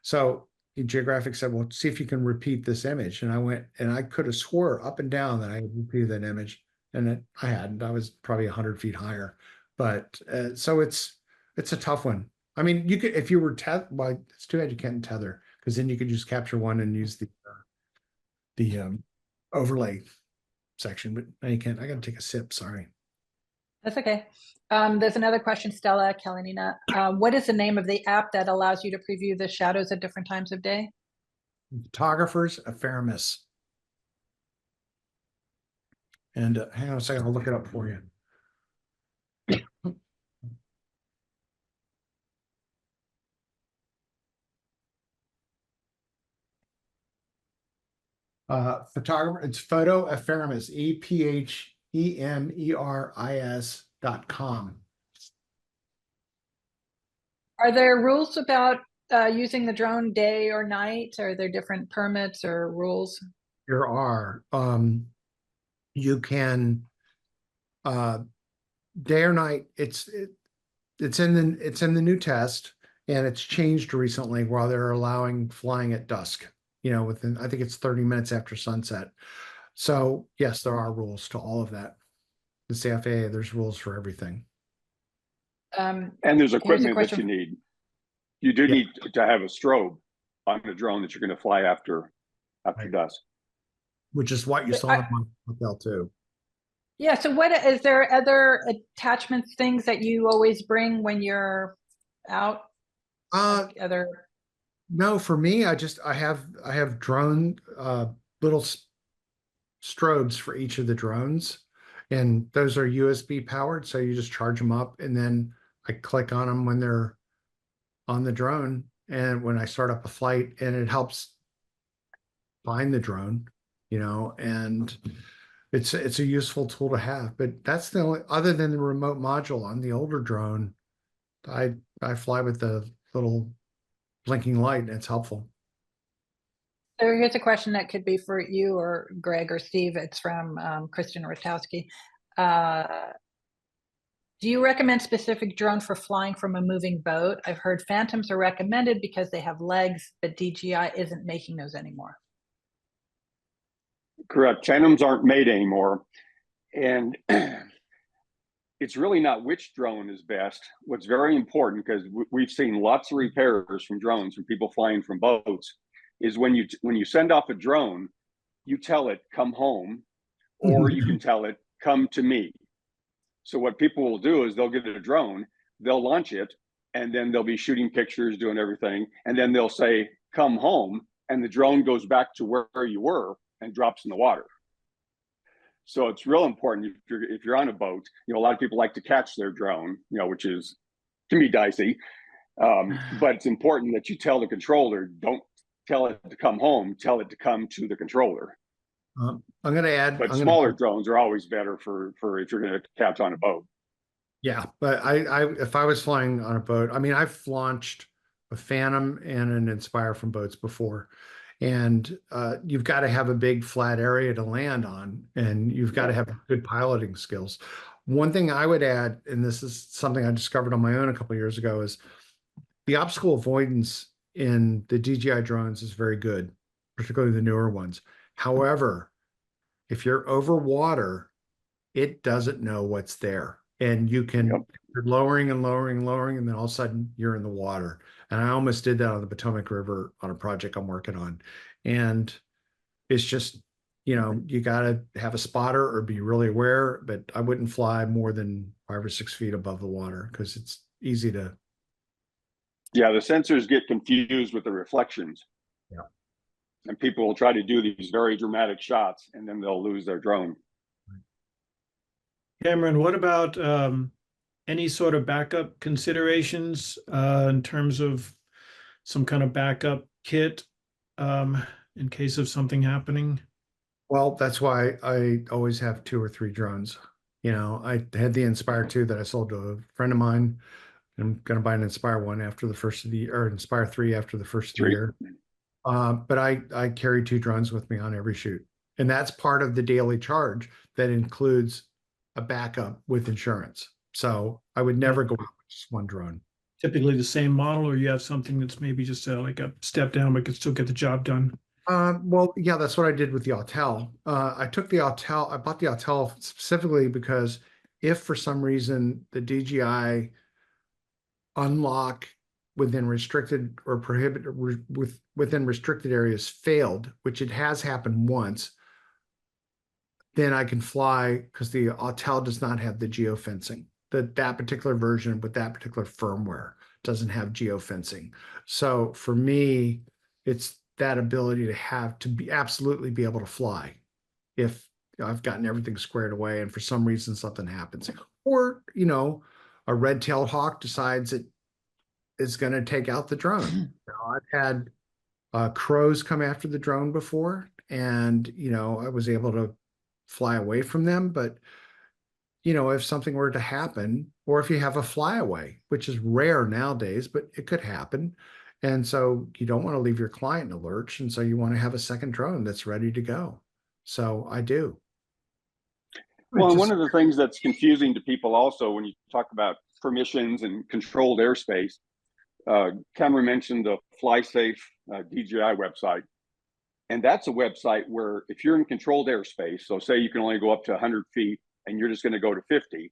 So Geographic said, well, see if you can repeat this image. And I went, and I could have swore up and down that I had repeated that image. And I hadn't. I was probably 100 feet higher. But so it's a tough one. I mean, you could, if you were well, it's too bad you can't tether, because then you could just capture one and use the overlay section. But no, you can't. I got to take a sip. Sorry. That's okay. There's another question, Stella Kalinina. What is the name of the app that allows you to preview the shadows at different times of day? Photographer's Ephemeris. And hang on a second, I'll look it up for you. Photographer, it's Photo Ephemeris, EPHEMERIS.com. Are there rules about using the drone day or night? Are there different permits or rules? There are. You can day or night. It's in the new test, and it's changed recently while they're allowing flying at dusk. Within, I think it's 30 minutes after sunset. So yes, there are rules to all of that. The CFA, there's rules for everything. And there's equipment that you need. You do need to have a strobe on the drone that you're going to fly after dusk. Which is what you saw in my hotel too. Yeah. So what is there other attachments, things that you always bring when you're out? No, for me, I have drone little strobes for each of the drones, and those are USB powered. So you just charge them up, and then I click on them when they're on the drone, and when I start up a flight, and it helps find the drone, and it's a useful tool to have. But that's the only, other than the remote module on the older drone, I fly with the little blinking light, and it's helpful. So here's a question that could be for you or Greg or Steve. It's from Kristen Rotowski. Do you recommend specific drone for flying from a moving boat? I've heard Phantoms are recommended because they have legs, but DJI isn't making those anymore. Correct. Phantoms aren't made anymore. And it's really not which drone is best. What's very important, because we've seen lots of repairs from drones from people flying from boats, is when you send off a drone, you tell it, come home, or you can tell it, come to me. So what people will do is they'll get a drone, they'll launch it, and then they'll be shooting pictures, doing everything. And then they'll say, come home. And the drone goes back to where you were and drops in the water. So it's real important if you're on a boat. A lot of people like to catch their drone, which can be dicey. But it's important that you tell the controller, don't tell it to come home, tell it to come to the controller. I'm going to add, but smaller drones are always better for if you're going to catch on a boat. Yeah, but if I was flying on a boat, I mean, I've launched a Phantom and an Inspire from boats before. And you've got to have a big flat area to land on, and you've got to have good piloting skills. One thing I would add, and this is something I discovered on my own a couple of years ago, is the obstacle avoidance in the DJI drones is very good, particularly the newer ones. However, if you're over water, it doesn't know what's there. and you can Yep. you're lowering and lowering and lowering, and then all of a sudden you're in the water. And I almost did that on the Potomac River on a project I'm working on. And it's just, you got to have a spotter or be really aware, but I wouldn't fly more than 5 or 6 feet above the water because it's easy to. Yeah, the sensors get confused with the reflections. Yeah. And people will try to do these very dramatic shots and then they'll lose their drone. Cameron, what about any sort of backup considerations in terms of some kind of backup kit in case of something happening? Well, that's why I always have 2 or 3 drones. I had the Inspire 2 that I sold to a friend of mine. I'm going to buy an Inspire 1 after the first of the year, or Inspire 3 after the first of the year. But I carry 2 drones with me on every shoot. And that's part of the daily charge that includes a backup with insurance. So I would never go out with just 1 drone. Typically the same model, or you have something that's maybe just like a step down, but can still get the job done? Well, yeah, that's what I did with the Autel. I bought the Autel specifically because if for some reason the DJI unlock within restricted or prohibited within restricted areas failed, which it has happened once, then I can fly because the Autel does not have the geofencing. That particular version with that particular firmware doesn't have geofencing. So for me, it's that ability to be absolutely be able to fly if I've gotten everything squared away and for some reason something happens, or a red-tailed hawk decides it is going to take out the drone. I've had crows come after the drone before, and I was able to fly away from them. But if something were to happen, or if you have a flyaway, which is rare nowadays, but it could happen. And so you don't want to leave your client in a lurch. And so you want to have a second drone that's ready to go. So I do. Well, and one of the things that's confusing to people also when you talk about permissions and controlled airspace, Cameron mentioned the FlySafe DJI website. And that's a website where if you're in controlled airspace, so say you can only go up to 100 feet and you're just going to go to 50,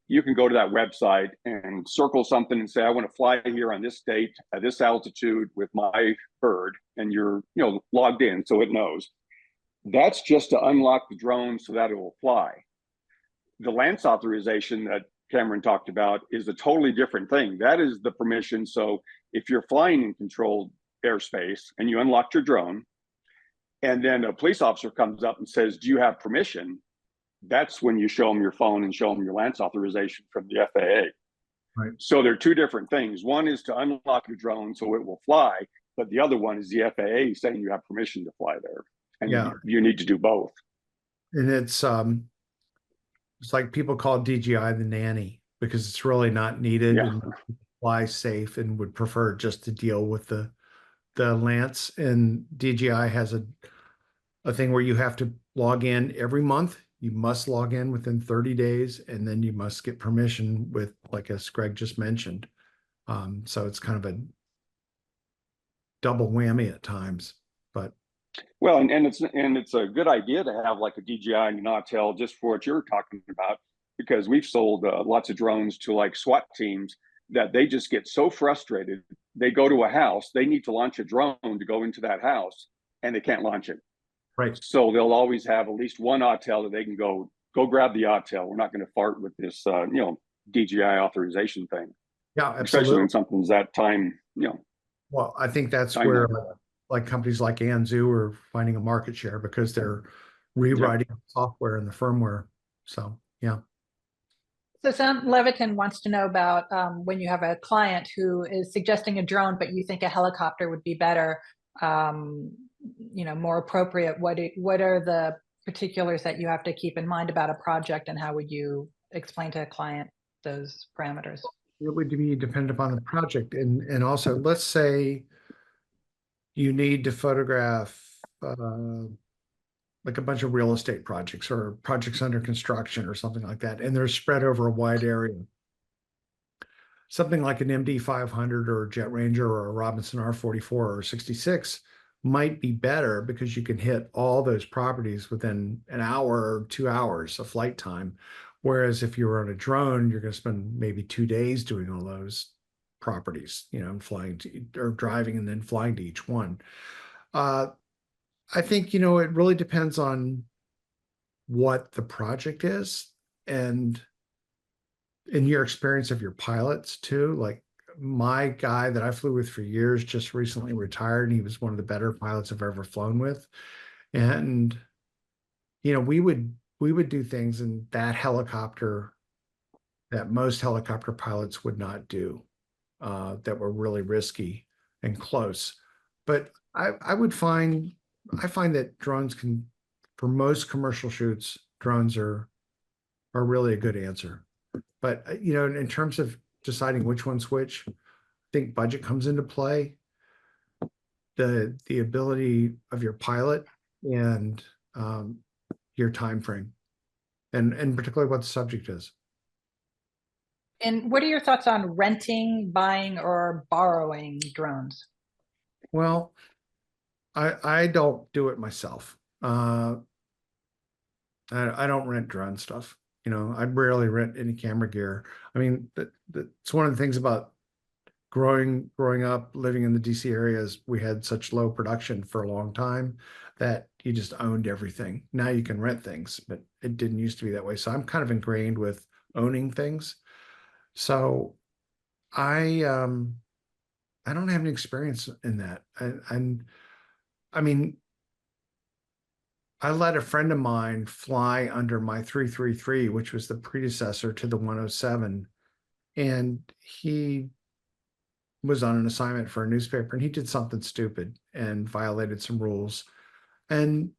you can go to that website and circle something and say, I want to fly here on this date at this altitude with my bird, and you're logged in so it knows. That's just to unlock the drone so that it will fly. The Lance authorization that Cameron talked about is a totally different thing. That is the permission. So if you're flying in controlled airspace and you unlocked your drone, and then a police officer comes up and says, do you have permission? That's when you show them your phone and show them your Lance authorization from the FAA. Right. So they're 2 different things. One is to unlock your drone so it will fly, but the other one is the FAA saying you have permission to fly there. And you need to do both. And it's like people call DJI the nanny because it's really not needed and fly safe and would prefer just to deal with the Lance. And DJI has a thing where you have to log in every month. You must log in within 30 days, and then you must get permission with, like as Greg just mentioned. So it's kind of a double whammy at times, but. Well, and it's a good idea to have like a DJI and an Autel just for what you're talking about, because we've sold lots of drones to like SWAT teams that they just get so frustrated. They go to a house, they need to launch a drone to go into that house, and they can't launch it. Right. So they'll always have at least one Autel that they can go grab the Autel. We're not going to fart with this, DJI authorization thing. Yeah, absolutely. Especially when something's that time, Well, I think that's where like companies like Anzu are finding a market share because they're rewriting the software and the firmware. So, yeah. So Sam Leviton wants to know about when you have a client who is suggesting a drone, but you think a helicopter would be better, more appropriate. What are the particulars that you have to keep in mind about a project, and how would you explain to a client those parameters? It would be dependent upon the project. And also, let's say you need to photograph like a bunch of real estate projects or projects under construction or something like that, and they're spread over a wide area. Something like an MD 500 or a Jet Ranger or a Robinson R44 or 66 might be better because you can hit all those properties within an hour or 2 hours of flight time. Whereas if you were on a drone, you're going to spend maybe 2 days doing all those properties, and flying to or driving and then flying to each one. I think, it really depends on what the project is and in your experience of your pilots too. Like my guy that I flew with for years just recently retired, and he was one of the better pilots I've ever flown with. And, we would do things in that helicopter that most helicopter pilots would not do, that were really risky and close. But I find that drones can, for most commercial shoots, drones are really a good answer. But in terms of deciding which one's which, I think budget comes into play, the ability of your pilot, and your time frame, and particularly what the subject is. And what are your thoughts on renting, buying, or borrowing drones? Well, I don't do it myself. I don't rent drone stuff. I rarely rent any camera gear. I mean, it's one of the things about growing up, living in the DC areas. We had such low production for a long time that you just owned everything. Now you can rent things, but it didn't used to be that way. So I'm kind of ingrained with owning things. So I don't have any experience in that. I mean, I let a friend of mine fly under my 333, which was the predecessor to the 107. And he was on an assignment for a newspaper, and he did something stupid and violated some rules. And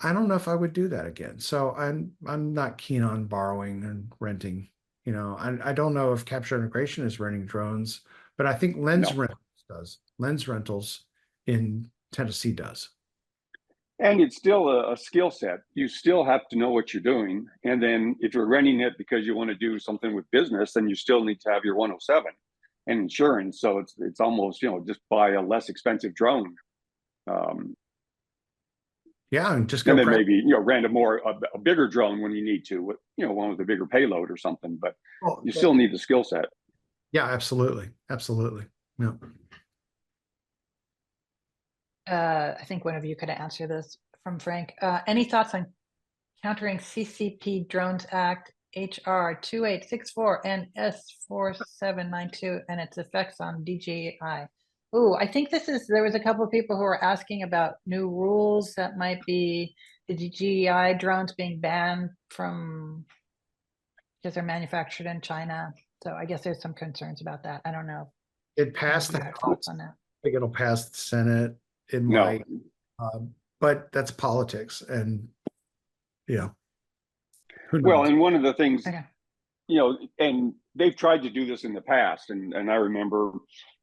I don't know if I would do that again. So I'm not keen on borrowing and renting. I don't know if Capture Integration is renting drones, but I think Lens Rentals does. Lens Rentals in Tennessee does. And it's still a skill set. You still have to know what you're doing. And then if you're renting it because you want to do something with business, then you still need to have your 107 and insurance. So it's almost, just buy a less expensive drone. Yeah, and just go. And then maybe, rent a bigger drone when you need to, with, one with a bigger payload or something, but you still need the skill set. Yeah, absolutely. Absolutely. Yeah. I think one of you could answer this from Frank. Any thoughts on countering CCP Drones Act HR 2864 and S4792 and its effects on DJI? Oh, I think there was a couple of people who were asking about new rules that might be the DJI drones being banned because they're manufactured in China. So I guess there's some concerns about that. I don't know. It passed the House. On that. I think it'll pass the Senate. It might, but that's politics, and well, and one of the things, okay. And they've tried to do this in the past, and I remember,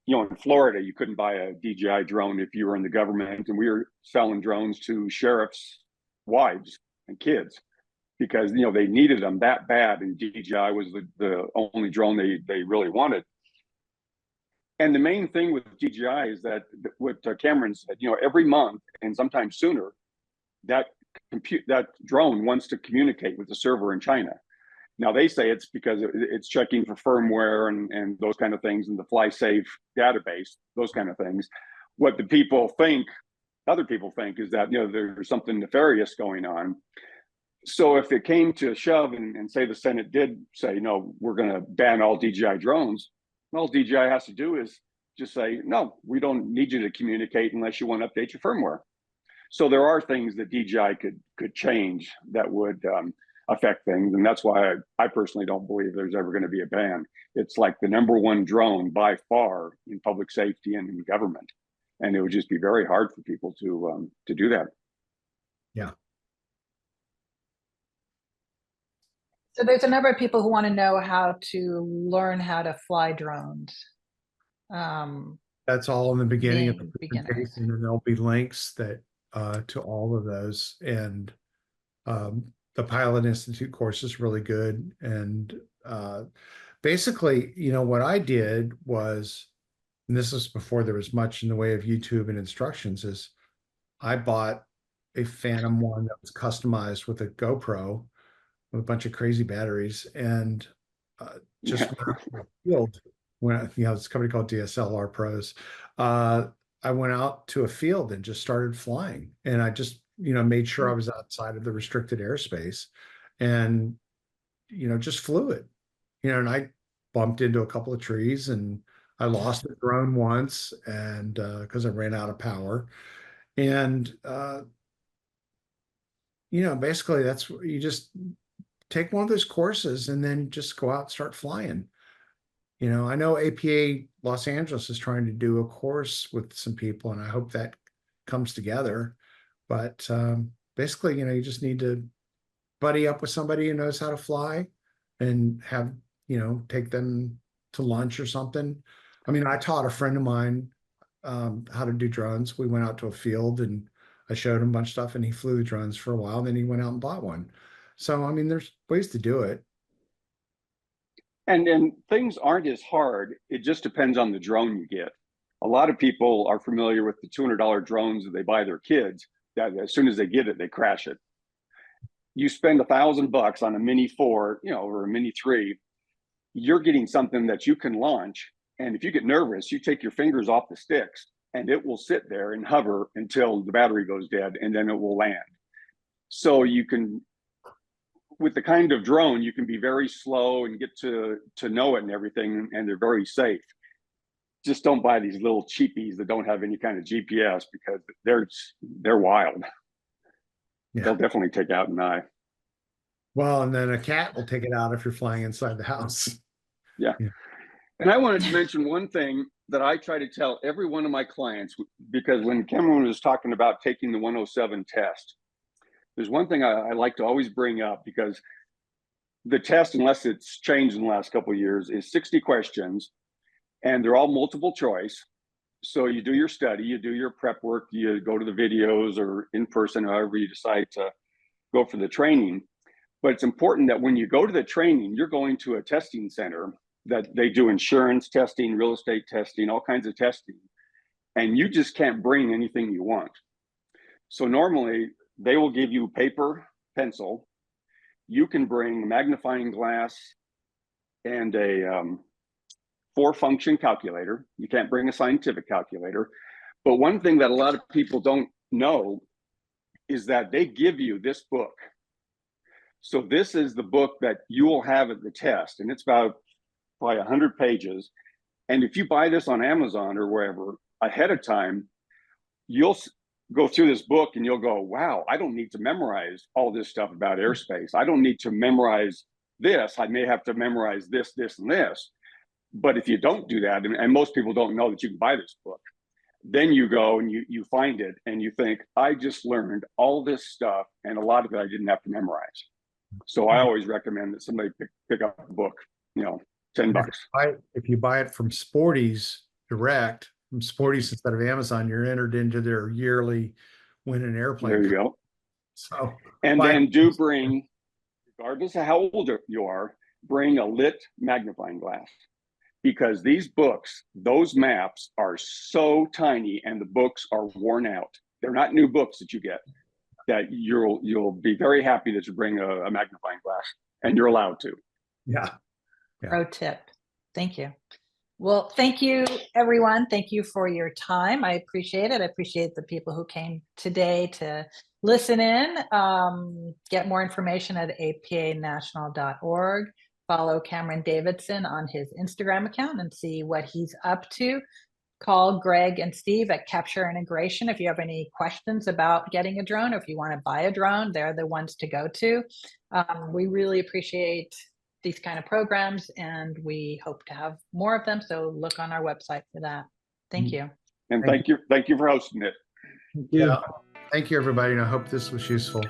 in Florida, you couldn't buy a DJI drone if you were in the government, and we were selling drones to sheriffs' wives and kids because they needed them that bad, and DJI was the only drone they really wanted. And the main thing with DJI is that what Cameron said, every month and sometimes sooner, that drone wants to communicate with the server in China. Now they say it's because it's checking for firmware and those kind of things, and the FlySafe database, those kind of things. What other people think is that there's something nefarious going on. So if it came to shove and say the Senate did say, no, we're going to ban all DJI drones, all DJI has to do is just say, no, we don't need you to communicate unless you want to update your firmware. So there are things that DJI could change that would affect things. And that's why I personally don't believe there's ever going to be a ban. It's like the #1 drone by far in public safety and in government. And it would just be very hard for people to do that. Yeah. So there's a number of people who want to know how to learn how to fly drones. That's all in the beginning of the presentation, and there'll be links that to all of those. And the Pilot Institute course is really good. And basically, what I did was, and this is before there was much in the way of YouTube and instructions, is I bought a Phantom 1 that was customized with a GoPro with a bunch of crazy batteries, and just Yeah. went out to a field when, it's a company called DSLR Pros. I went out to a field and just started flying, and I just, made sure I was outside of the restricted airspace, and just flew it. And I bumped into a couple of trees, and I lost the drone once, and because I ran out of power. And basically that's what you just take one of those courses and then just go out and start flying. I know APA Los Angeles is trying to do a course with some people, and I hope that comes together. But basically, you just need to buddy up with somebody who knows how to fly, and have, take them to lunch or something. I mean, I taught a friend of mine how to do drones. We went out to a field and I showed him a bunch of stuff, and he flew the drones for a while. Then he went out and bought one. So, I mean, there's ways to do it. And things aren't as hard. It just depends on the drone you get. A lot of people are familiar with the $200 drones that they buy their kids, that as soon as they get it, they crash it. You spend $1,000 on a Mini 4, or a Mini 3, you're getting something that you can launch. And if you get nervous, you take your fingers off the sticks, and it will sit there and hover until the battery goes dead, and then it will land. So you can, with the kind of drone, you can be very slow and get to know it and everything, and they're very safe. Just don't buy these little cheapies that don't have any kind of GPS, because they're wild. Yeah. They'll definitely take out an eye. Well, and then a cat will take it out if you're flying inside the house. Yeah. And I wanted to mention one thing that I try to tell every one of my clients, because when Cameron was talking about taking the 107 test, there's one thing I like to always bring up, because the test, unless it's changed in the last couple of years, is 60 questions, and they're all multiple choice. So you do your study, you do your prep work, you go to the videos or in person, however you decide to go for the training. But it's important that when you go to the training, you're going to a testing center that they do insurance testing, real estate testing, all kinds of testing. And you just can't bring anything you want. So normally they will give you paper, pencil. You can bring a magnifying glass and a 4-function calculator. You can't bring a scientific calculator. But one thing that a lot of people don't know is that they give you this book. So this is the book that you will have at the test, and it's about probably 100 pages. And if you buy this on Amazon or wherever ahead of time, you'll go through this book and you'll go, wow, I don't need to memorize all this stuff about airspace. I don't need to memorize this. I may have to memorize this, this, and this. But if you don't do that, and most people don't know that you can buy this book, then you go and you find it and you think, I just learned all this stuff, and a lot of it I didn't have to memorize. So I always recommend that somebody pick up a book, $10. If you buy it from Sporty's direct, from Sporty's instead of Amazon, you're entered into their yearly win an airplane. There you go. So, and then do bring, regardless of how old you are, bring a lit magnifying glass, because these books, those maps are so tiny, and the books are worn out. They're not new books that you get. That you'll be very happy that you bring a magnifying glass, and you're allowed to. Yeah. Pro tip. Thank you. Well, thank you, everyone. Thank you for your time. I appreciate it. I appreciate the people who came today to listen in. Get more information at apanational.org. Follow Cameron Davidson on his Instagram account and see what he's up to. Call Greg and Steve at Capture Integration if you have any questions about getting a drone, or if you want to buy a drone, they're the ones to go to. We really appreciate these kind of programs, and we hope to have more of them. So look on our website for that. Thank you. And thank you for hosting it. Thank you. Yeah. Thank you, everybody. And I hope this was useful.